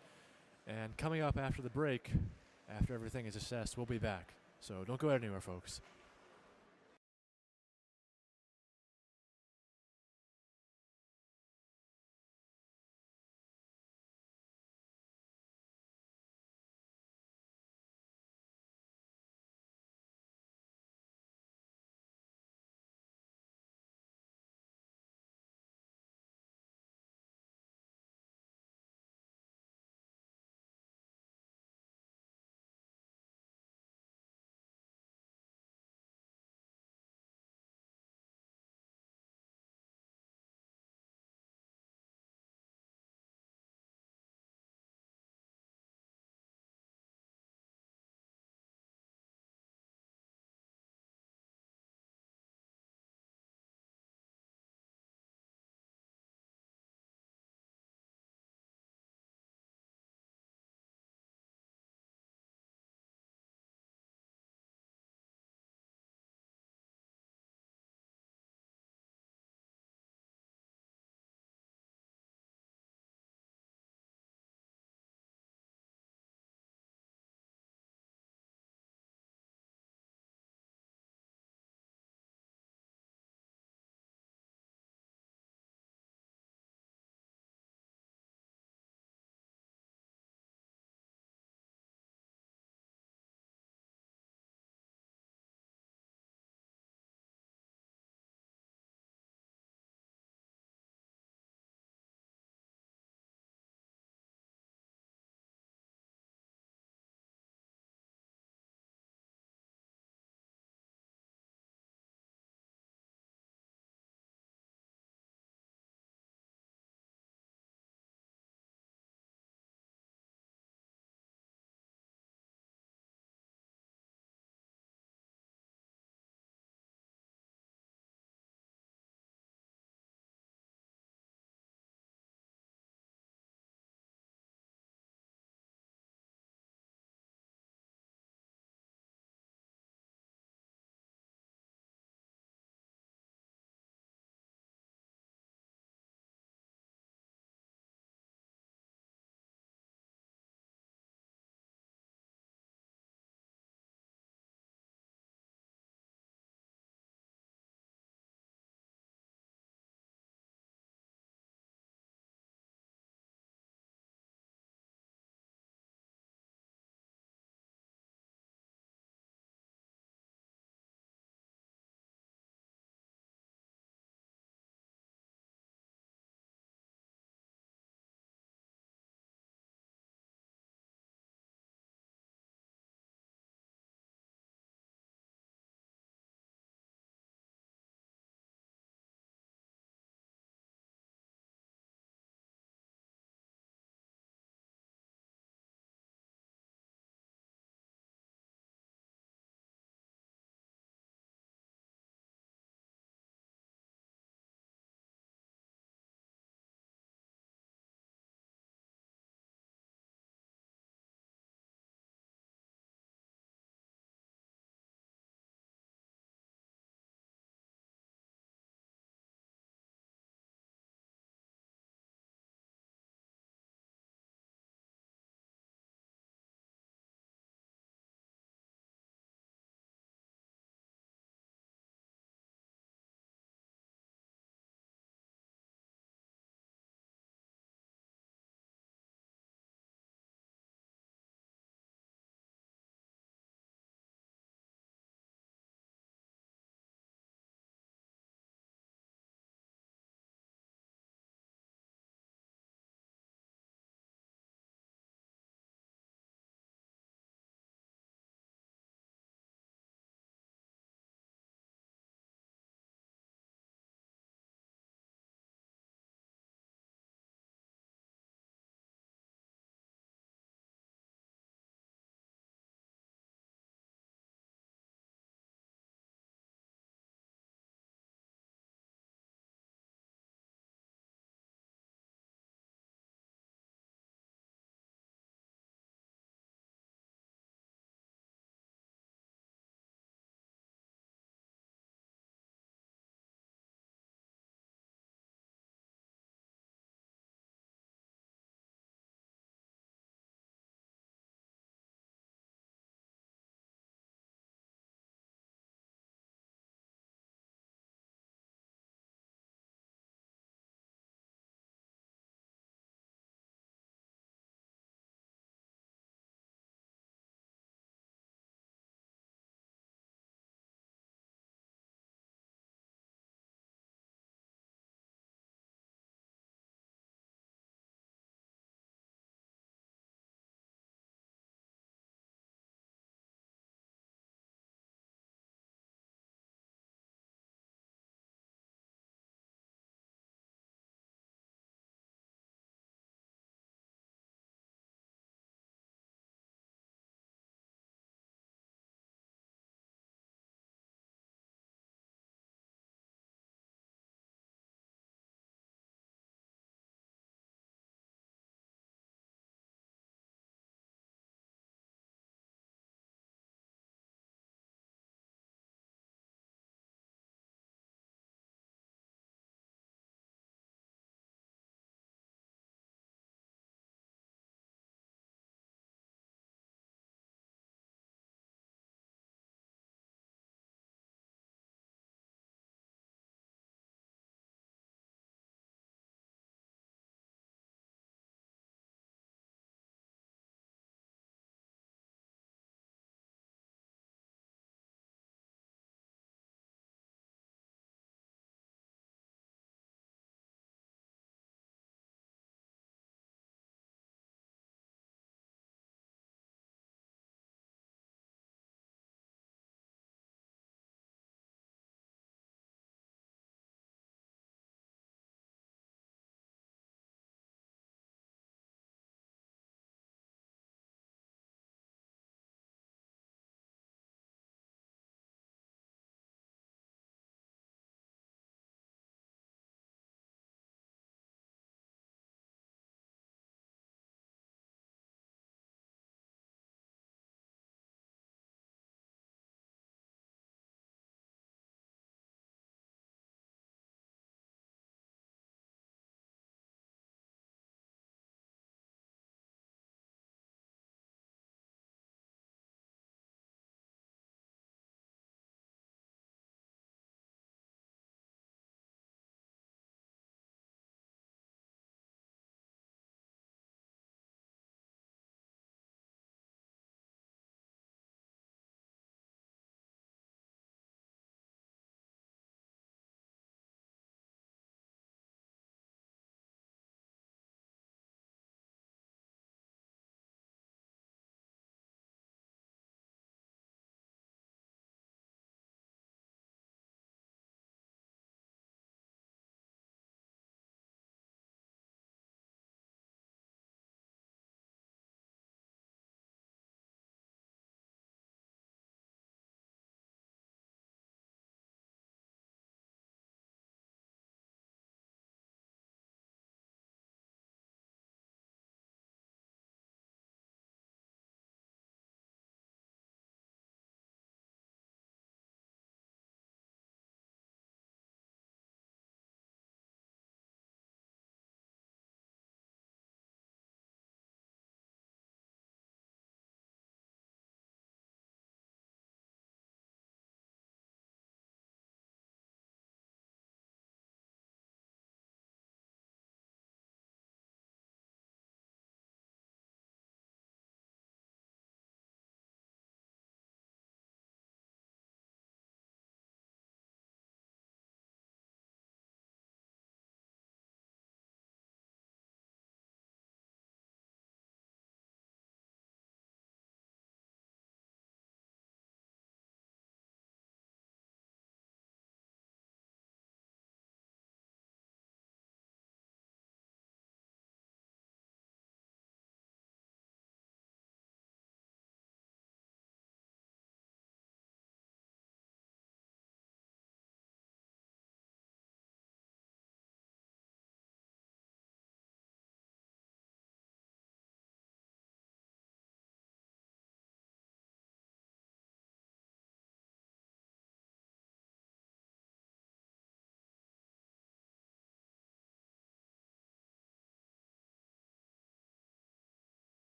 And coming up after the break, after everything is assessed, we'll be back. So don't go anywhere, folks.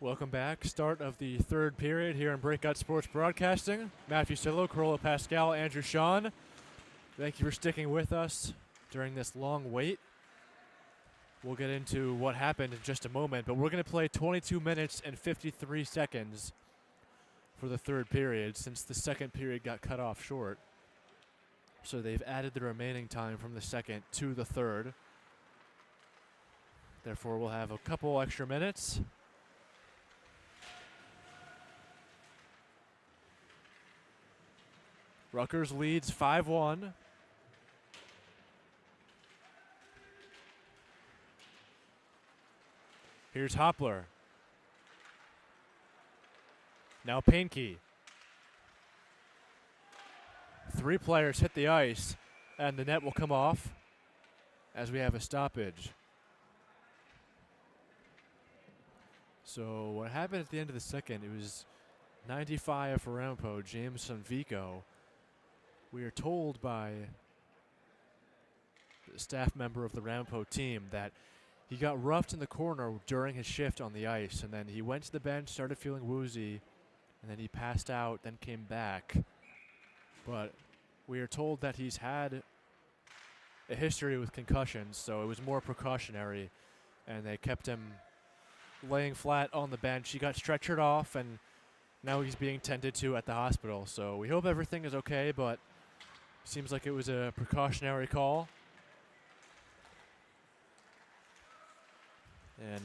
Welcome back. Start of the third period here in Breakout Sports Broadcasting. Matthew Sillo, Corolla Pascal, Andrew Sean. Thank you for sticking with us during this long wait. We'll get into what happened in just a moment, but we're going to play 22 minutes and 53 seconds for the third period since the second period got cut off short. So they've added the remaining time from the second to the third. Therefore, we'll have a couple extra minutes. Rutgers leads 5-1. Here's Hopler. Now Painke. 3 players hit the ice, and the net will come off as we have a stoppage. So what happened at the end of the second, it was 95 for Ramapo, James Sonvico. We are told by the staff member of the Ramapo team that he got roughed in the corner during his shift on the ice, and then he went to the bench, started feeling woozy, and then he passed out, then came back. But we are told that he's had a history with concussions, so it was more precautionary, and they kept him laying flat on the bench. He got stretchered off, and now he's being tended to at the hospital. So we hope everything is okay, but seems like it was a precautionary call. And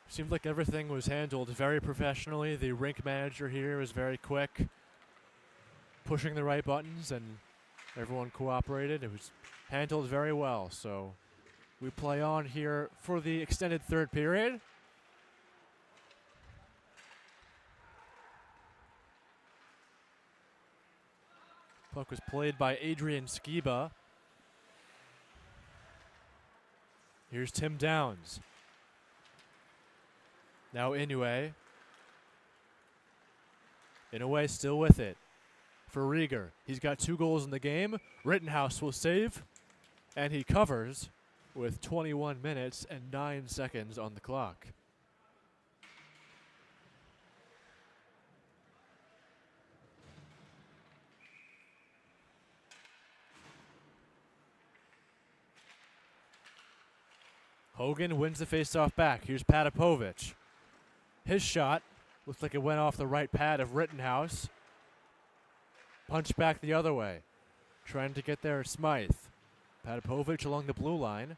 seemed like everything was handled very professionally. The rink manager here was very quick, pushing the right buttons, and everyone cooperated. It was handled very well. So we play on here for the extended third period. Puck was played by Adrian Skiba. Here's Tim Downs. Now Inoue. Inoue still with it for Rieger. He's got 2 goals in the game. Rittenhouse will save, and he covers with 21 minutes and 9 seconds on the clock. Hogan wins the faceoff back. Here's Patapovich. His shot looks like it went off the right pad of Rittenhouse. Punch back the other way. Trying to get there, Smythe. Patapovich along the blue line.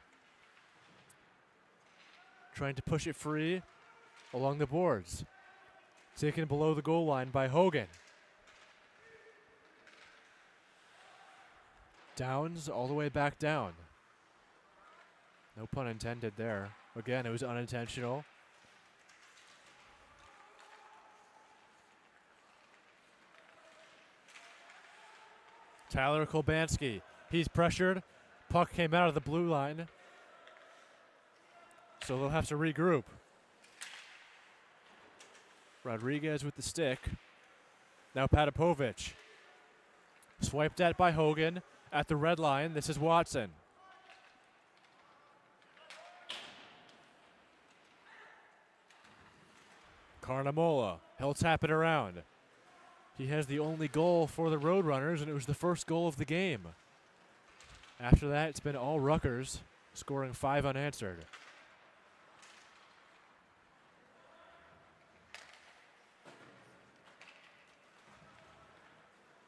Trying to push it free along the boards. Taken below the goal line by Hogan. Downs all the way back down. No pun intended there. Again, it was unintentional. Tyler Kolbansky. He's pressured. Puck came out of the blue line. So they'll have to regroup. Rodriguez with the stick. Now Patapovich. Swiped at by Hogan at the red line. This is Watson. Carnamola, he'll tap it around. He has the only goal for the Roadrunners, and it was the first goal of the game. After that, it's been all Rutgers, scoring 5 unanswered.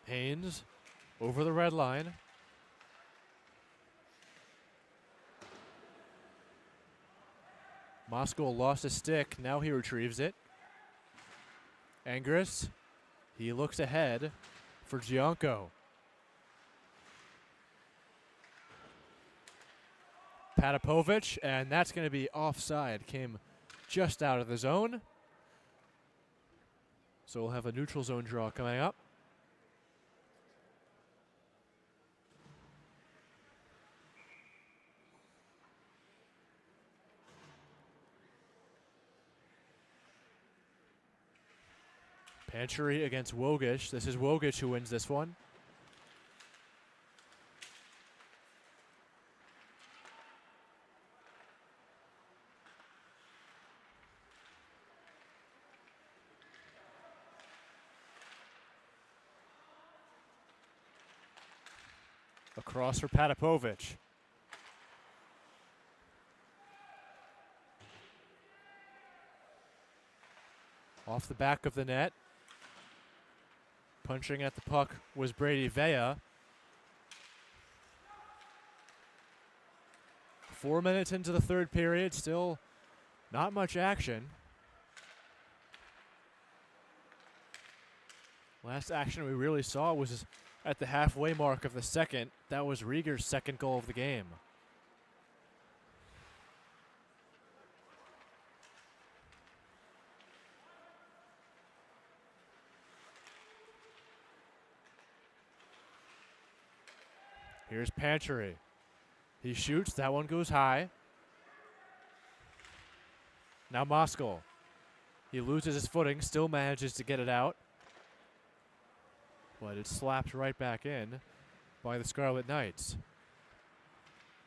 Haynes over the red line. Moskal lost his stick. Now he retrieves it. Angris, he looks ahead for Gianco. Patapovich, and that's going to be offside. Came just out of the zone. So we'll have a neutral zone draw coming up. Pantry against Wogish. This is Wogish who wins this one. Across for Patapovic. Off the back of the net. Punching at the puck was Brady Vea. 4 minutes into the third period, still not much action. Last action we really saw was at the halfway mark of the second. That was Rieger's second goal of the game. Here's Pantry. He shoots. That one goes high. Now Moskal. He loses his footing, still manages to get it out. But it's slapped right back in by the Scarlet Knights.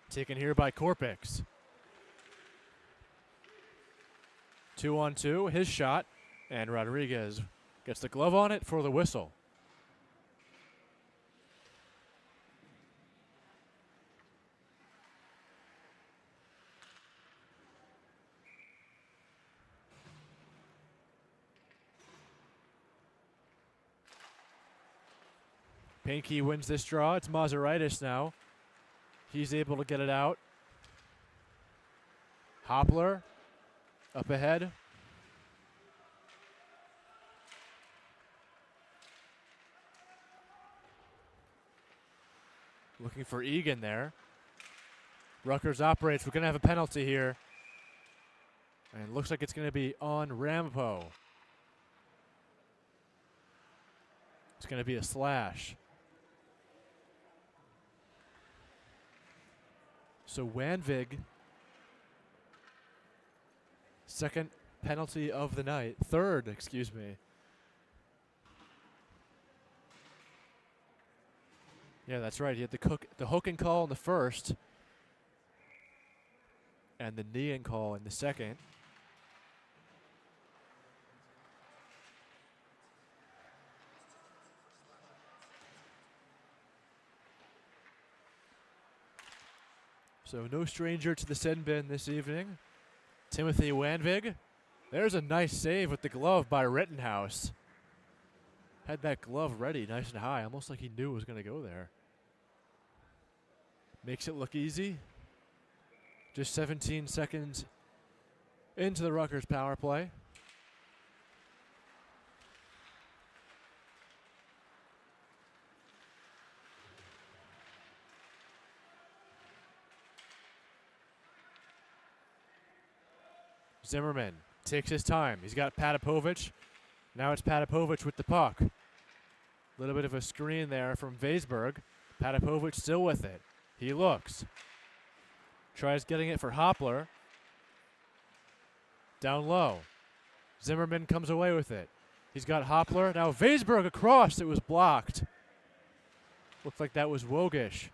Taken here by Korpix. 2-on-2, his shot, and Rodriguez gets the glove on it for the whistle. Pankey wins this draw. It's Mazaritis now. He's able to get it out. Hoppler up ahead. Looking for Egan there. Rutgers operates. We're going to have a penalty here. And it looks like it's going to be on Ramapo. It's going to be a slash. So Wanvig, second penalty of the night. Third, excuse me. Yeah, that's right. He had the hook and call in the first and the knee and call in the second. So no stranger to the sin bin this evening. Timothy Wanvig. There's a nice save with the glove by Rittenhouse. Had that glove ready nice and high, almost like he knew it was going to go there. Makes it look easy. Just 17 seconds into the Rutgers power play. Zimmerman takes his time. He's got Patapovic. Now it's Patapovic with the puck. A little bit of a screen there from Weisberg. Patapovic still with it. He looks. Tries getting it for Hoppler. Down low. Zimmerman comes away with it. He's got Hoppler. Now Weisberg across. It was blocked. Looked like that was Wogish.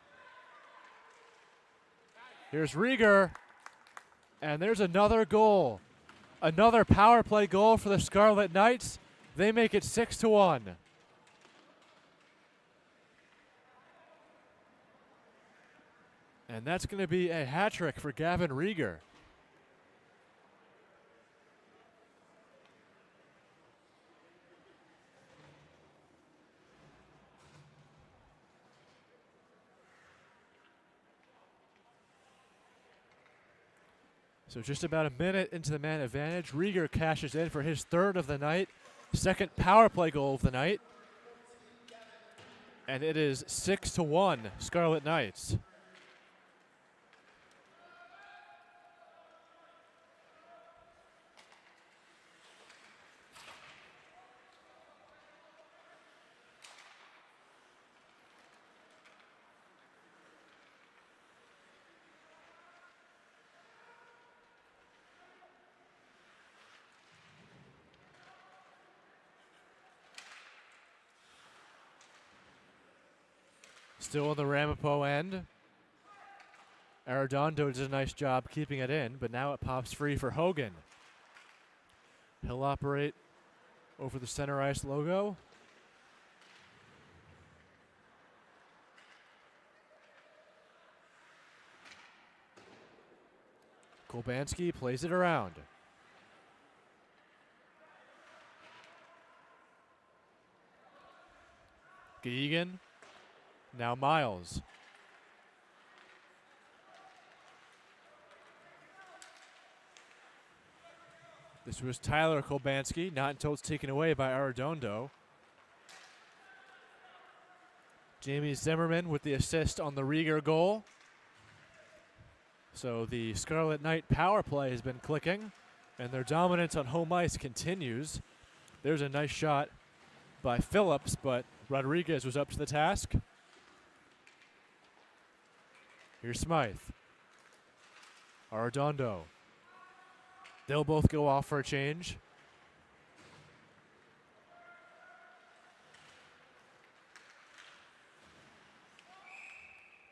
Here's Rieger. And there's another goal. Another power play goal for the Scarlet Knights. They make it 6-1. And that's going to be a hat trick for Gavin Rieger. So just about a minute into the man advantage, Rieger cashes in for his third of the night, second power play goal of the night. And it is 6-1 Scarlet Knights. Still on the Ramapo end. Arredondo does a nice job keeping it in, but now it pops free for Hogan. He'll operate over the center ice logo. Kolbanski plays it around. Egan. Now Miles. This was Tyler Kolbanski, not until it's taken away by Arredondo. Jamie Zimmerman with the assist on the Rieger goal. So the Scarlet Knight power play has been clicking, and their dominance on home ice continues. There's a nice shot by Phillips, but Rodriguez was up to the task. Here's Smythe. Arredondo. They'll both go off for a change.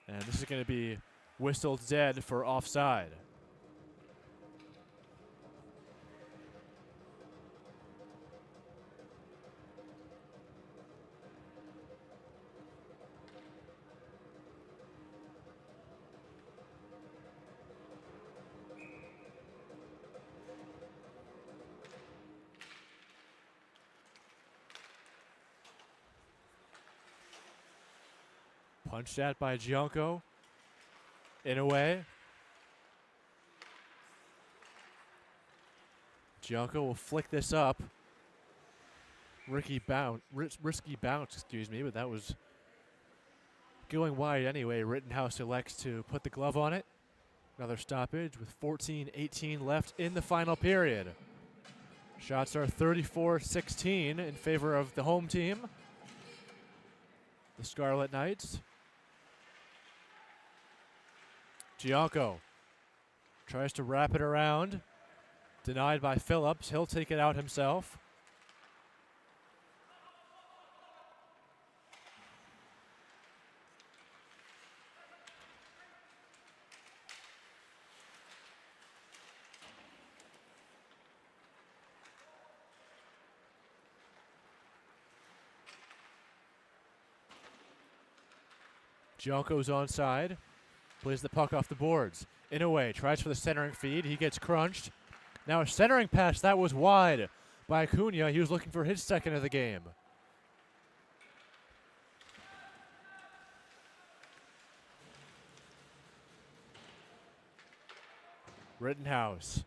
And this is going to be whistled dead for offside. Punched at by Gianco. In a way. Gianco will flick this up. Risky bounce, excuse me, but that was going wide anyway. Rittenhouse elects to put the glove on it. Another stoppage with 14:18 left in the final period. Shots are 34-16 in favor of the home team, the Scarlet Knights. Gianco tries to wrap it around. Denied by Phillips. He'll take it out himself. Gianco's onside. Plays the puck off the boards. In a way, tries for the centering feed. He gets crunched. Now a centering pass that was wide by Acuna. He was looking for his second of the game. Rittenhouse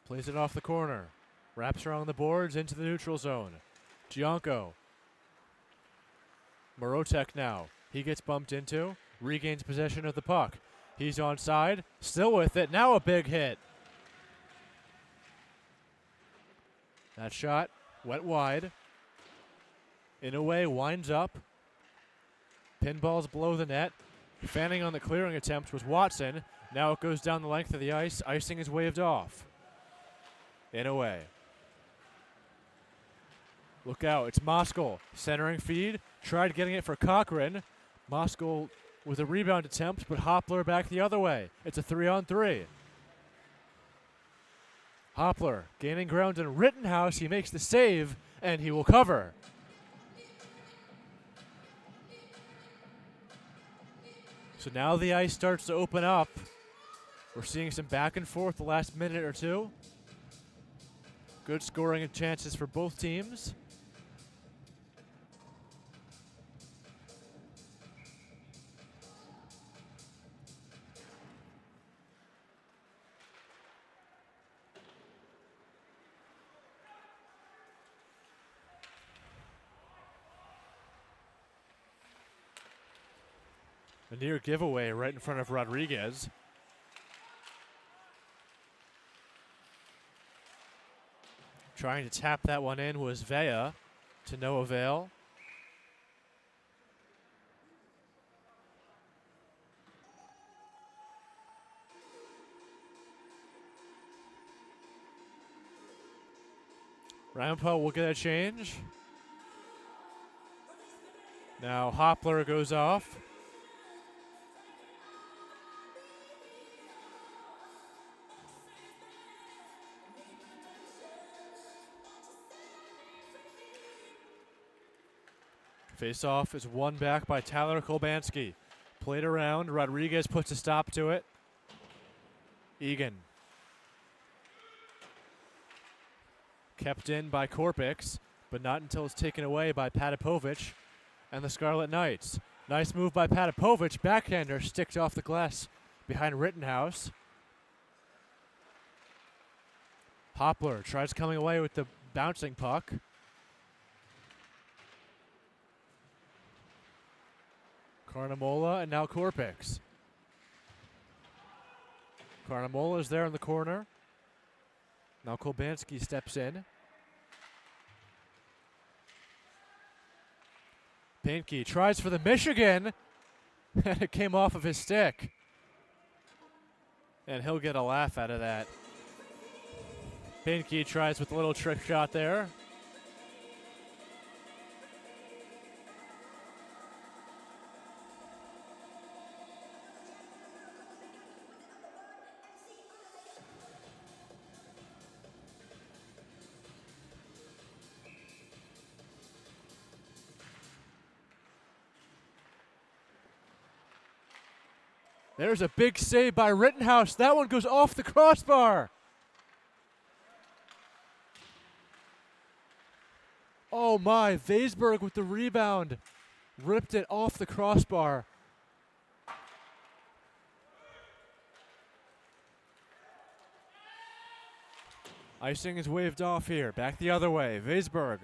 plays it off the corner. Wraps around the boards into the neutral zone. Gianco. Morotek now. He gets bumped into. Regains possession of the puck. He's onside. Still with it. Now a big hit. That shot went wide. In a way, winds up. Pinballs below the net. Fanning on the clearing attempt was Watson. Now it goes down the length of the ice. Icing is waved off. In a way. Look out. It's Moskal. Centering feed. Tried getting it for Cochran. Moskal with a rebound attempt, but Hoppler back the other way. It's a 3-on-3. Hoppler gaining ground in Rittenhouse. He makes the save, and he will cover. So now the ice starts to open up. We're seeing some back and forth the last minute or two. Good scoring and chances for both teams. A near giveaway right in front of Rodriguez. Trying to tap that one in was Vea, to no avail. Ramapo will get a change. Now Hoppler goes off. Face-off is won back by Tyler Kolbanski. Played around. Rodriguez puts a stop to it. Egan Kept in by Korpix, but not until it's taken away by Patapovic and the Scarlet Knights. Nice move by Patapovic. Backhander sticked off the glass behind Rittenhouse. Hopler tries coming away with the bouncing puck. Carnamola and now Korpix. Carnamola is there in the corner. Now Kolbanski steps in. Pinky tries for the Michigan, and it came off of his stick. And he'll get a laugh out of that. Pinky tries with a little trick shot there. There's a big save by Rittenhouse. That one goes off the crossbar. Oh my, Vaisberg with the rebound. Ripped it off the crossbar. Icing is waved off here. Back the other way. Vaisberg.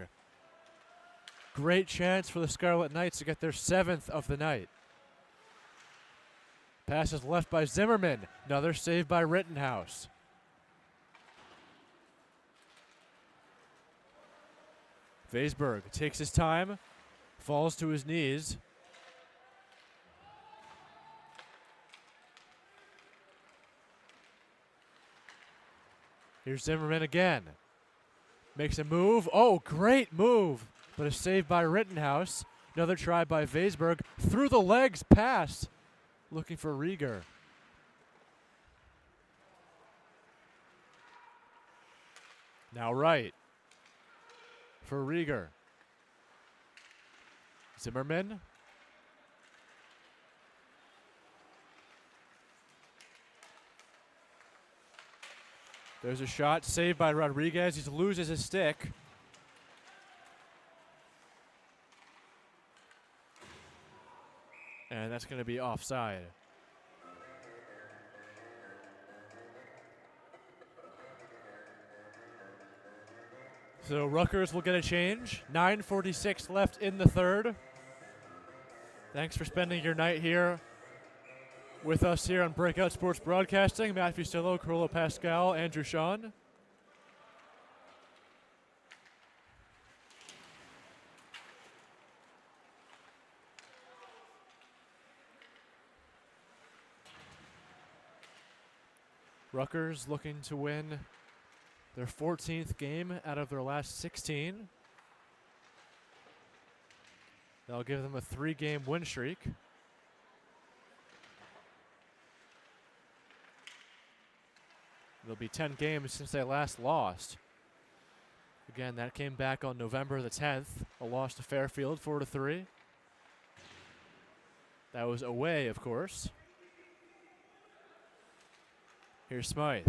Great chance for the Scarlet Knights to get their 7th of the night. Pass is left by Zimmerman. Another save by Rittenhouse. Vaisberg takes his time, falls to his knees. Here's Zimmerman again. Makes a move. Oh, great move. But a save by Rittenhouse. Another try by Vaisberg. Through the legs pass. Looking for Rieger. Now right. For Rieger. Zimmerman. There's a shot saved by Rodriguez. He loses his stick. And that's going to be offside. So Rutgers will get a change. 9:46 left in the third. Thanks for spending your night here with us here on Breakout Sports Broadcasting. Matthew Stillo, Carlo Pascal, Andrew Sean. Rutgers looking to win their 14th game out of their last 16. That'll give them a 3-game win streak. It'll be 10 games since they last lost. Again, that came back on November the 10th. A loss to Fairfield, 4-3. That was away, of course. Here's Smythe.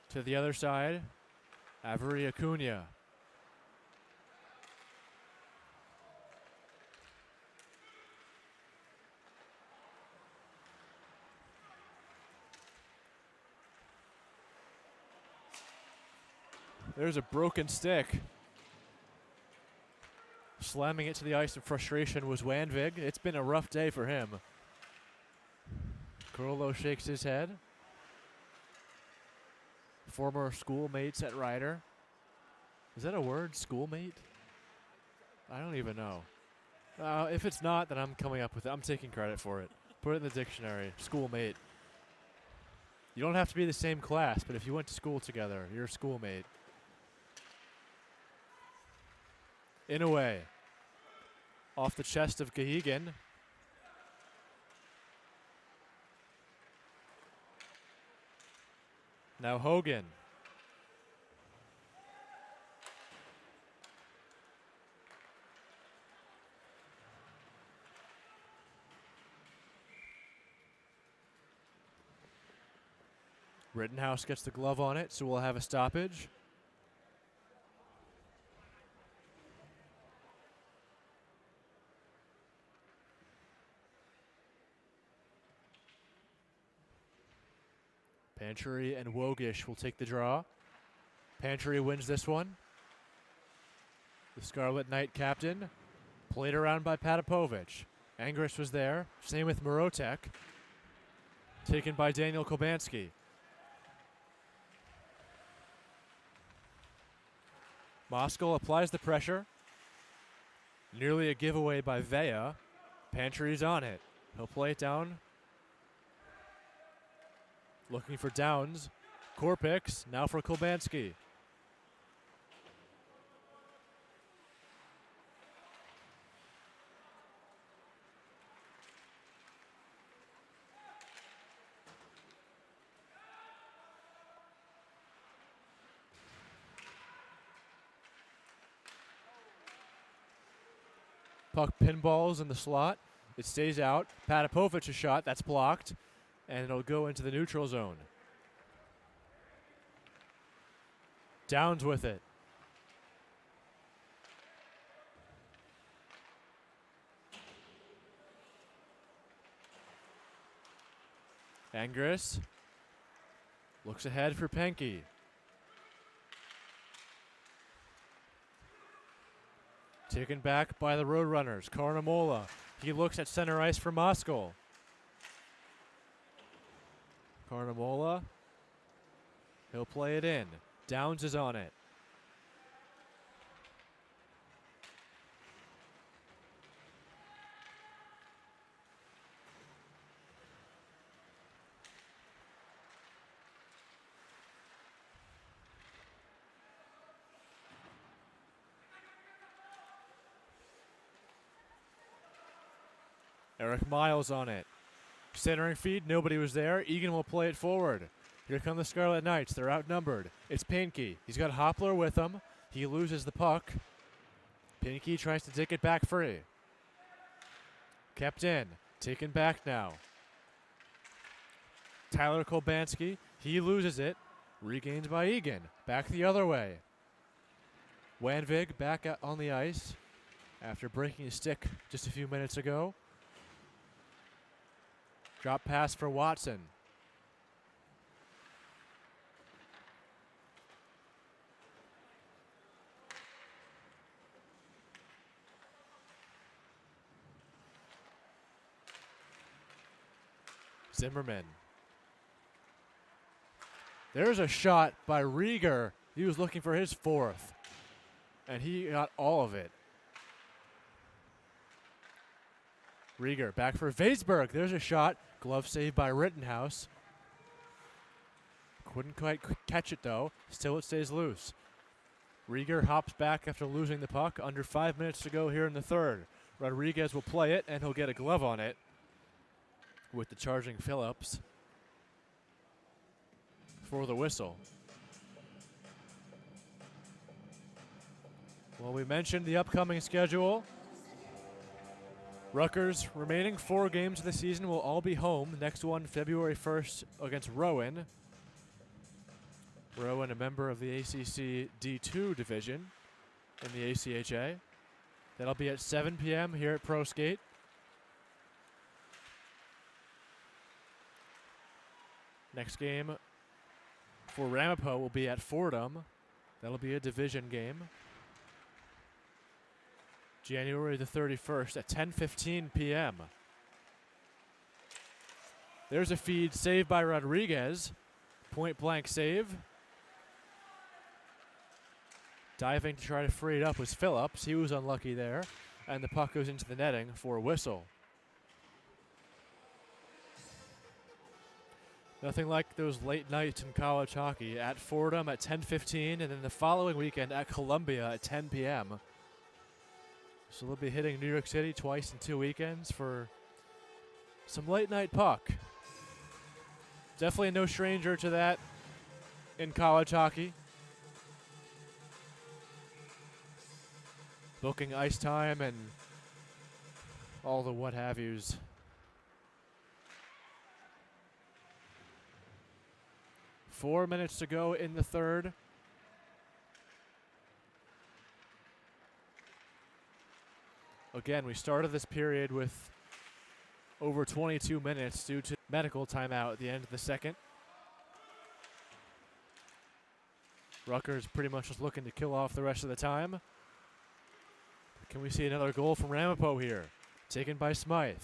To the other side, Avery Acuna. There's a broken stick. Slamming it to the ice in frustration was Wanvig. It's been a rough day for him. Carlo shakes his head. Former schoolmates at Ryder. Is that a word, schoolmate? I don't even know. If it's not, then I'm coming up with it. I'm taking credit for it. Put it in the dictionary. Schoolmate. You don't have to be the same class, but if you went to school together, you're a schoolmate. In a way. Off the chest of Gahigan. Now Hogan. Rittenhouse gets the glove on it, so we'll have a stoppage. Pantry and Wogish will take the draw. Pantry wins this one. The Scarlet Knight captain, played around by Patapovich. Angris was there. Same with Morotek. Taken by Daniel Kobanski. Moskal applies the pressure. Nearly a giveaway by Vea. Pantry's on it. He'll play it down. Looking for Downs. Korpix, now for Kobanski. Puck pinballs in the slot. It stays out. Patapovich a shot. That's blocked. And it'll go into the neutral zone. Downs with it. Angris looks ahead for Penke. Taken back by the Roadrunners. Carnamola. He looks at center ice for Moskal. Carnamola. He'll play it in. Downs is on it. Eric Miles on it. Centering feed, nobody was there. Egan will play it forward. Here come the Scarlet Knights. They're outnumbered. It's Pinke. He's got Hoppler with him. He loses the puck. Pinke tries to take it back free. Kept in. Taken back now. Tyler Kobanski. He loses it. Regained by Egan. Back the other way. Wanvig back on the ice after breaking his stick just a few minutes ago. Drop pass for Watson. Zimmerman. There's a shot by Rieger. He was looking for his fourth, and he got all of it. Rieger back for Weisberg. There's a shot. Glove save by Rittenhouse. Couldn't quite catch it, though. Still it stays loose. Rieger hops back after losing the puck. Under 5 minutes to go here in the third. Rodriguez will play it, and he'll get a glove on it with the charging Phillips for the whistle. Well, we mentioned the upcoming schedule. Rutgers' remaining 4 games of the season will all be home. Next one, February 1st against Rowan. Rowan, a member of the ACC D2 division in the ACHA. That'll be at 7 p.m. here at ProSkate. Next game for Ramapo will be at Fordham. That'll be a division game. January the 31st at 10:15 p.m. There's a feed saved by Rodriguez. Point blank save. Diving to try to free it up was Phillips. He was unlucky there. And the puck goes into the netting for a whistle. Nothing like those late nights in college hockey. At Fordham at 10:15 and then the following weekend at Columbia at 10 p.m. So they'll be hitting New York City twice in 2 weekends for some late night puck. Definitely no stranger to that in college hockey. Booking ice time and all the what have yous. Four minutes to go in the third. Again, we started this period with over 22 minutes due to medical timeout at the end of the second. Rutgers pretty much just looking to kill off the rest of the time. Can we see another goal from Ramapo here? Taken by Smythe.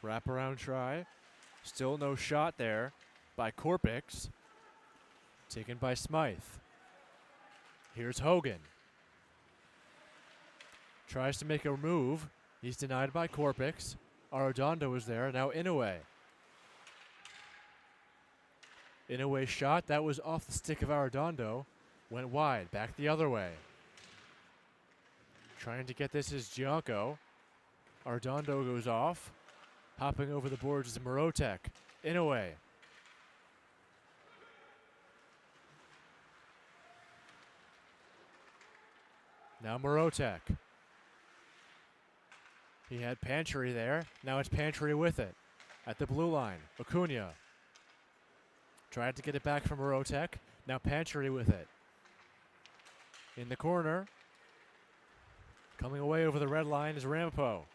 Wraparound try. Still no shot there by Korpix. Taken by Smythe. Here's Hogan. Tries to make a move. He's denied by Korpix. Arredondo is there. Now Inoue. Inoue shot. That was off the stick of Arredondo. Went wide. Back the other way. Trying to get this is Gianco. Arredondo goes off. Hopping over the boards is Morotek. Inoue. Now Morotek. He had Pantry there. Now it's Pantry with it. At the blue line. Acuna. Tried to get it back from Morotek. Now Pantry with it. In the corner. Coming away over the red line is Ramapo.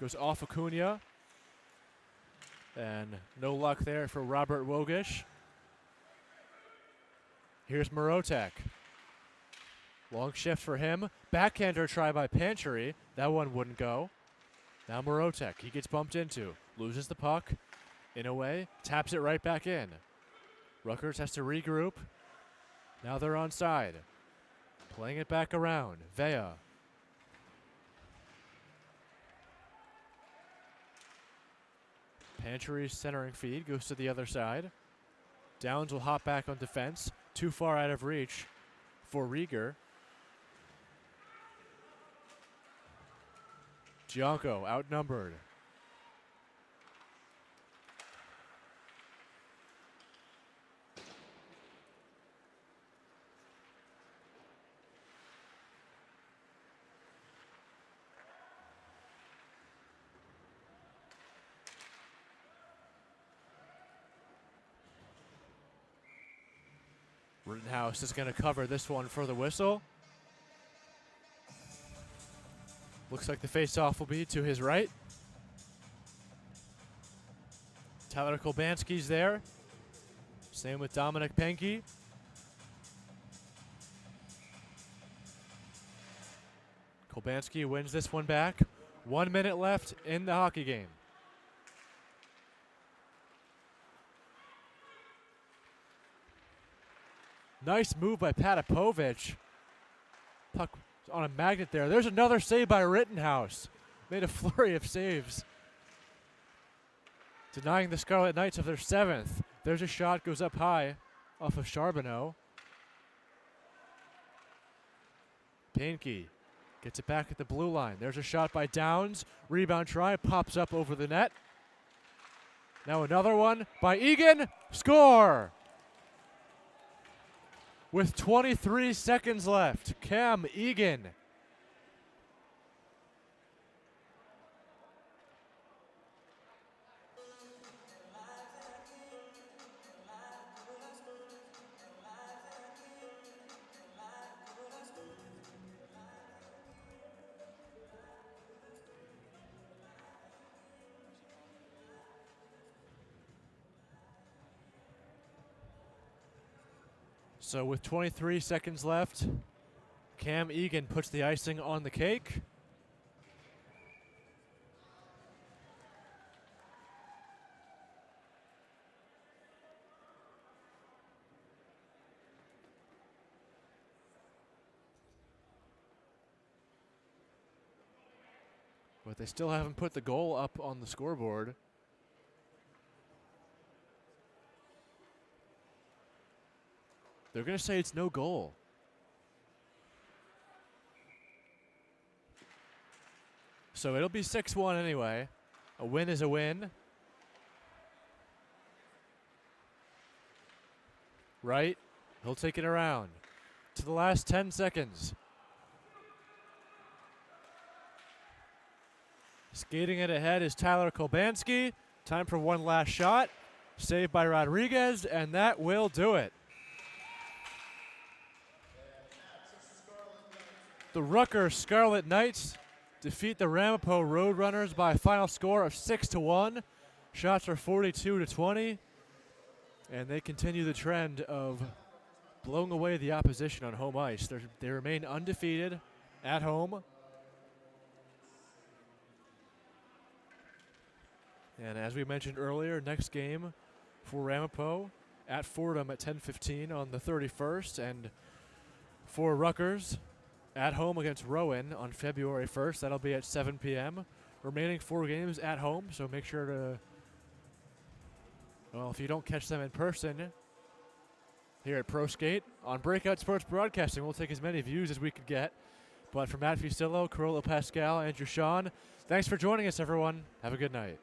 Goes off Acuna. And no luck there for Robert Wogish. Here's Morotek. Long shift for him. Backhander try by Pantry. That one wouldn't go. Now Morotek. He gets bumped into. Loses the puck. Inoue. Taps it right back in. Rutgers has to regroup. Now they're onside. Playing it back around. Vea. Pantry's centering feed goes to the other side. Downs will hop back on defense. Too far out of reach for Rieger. Gianco outnumbered. Rittenhouse is going to cover this one for the whistle. Looks like the face-off will be to his right. Tyler Kolbanski's there. Same with Dominic Penke. Kolbanski wins this one back. 1 minute left in the hockey game. Nice move by Patapovich. Puck on a magnet there. There's another save by Rittenhouse. Made a flurry of saves. Denying the Scarlet Knights of their 7th. There's a shot, goes up high off of Charbonneau. Painke gets it back at the blue line. There's a shot by Downs. Rebound try, pops up over the net. Now another one by Egan. Score! With 23 seconds left, Cam Egan. So with 23 seconds left, Cam Egan puts the icing on the cake. But they still haven't put the goal up on the scoreboard. They're going to say it's no goal. So it'll be 6-1 anyway. A win is a win. Right? He'll take it around to the last 10 seconds. Skating it ahead is Tyler Kolbanski. Time for one last shot. Saved by Rodriguez, and that will do it. The Rutgers Scarlet Knights defeat the Ramapo Roadrunners by a final score of 6-1. Shots are 42-20, and they continue the trend of blowing away the opposition on home ice. They remain undefeated at home. And as we mentioned earlier, next game for Ramapo at Fordham at 10:15 on the 31st, and for Rutgers at home against Rowan on February 1st. That'll be at 7 p.m. Remaining 4 games at home, so make sure to, well, if you don't catch them in person here at ProSkate on Breakout Sports Broadcasting, we'll take as many views as we could get. But for Matt Fusillo, Carollo Pascal, Andrew Sean, thanks for joining us, everyone. Have a good night.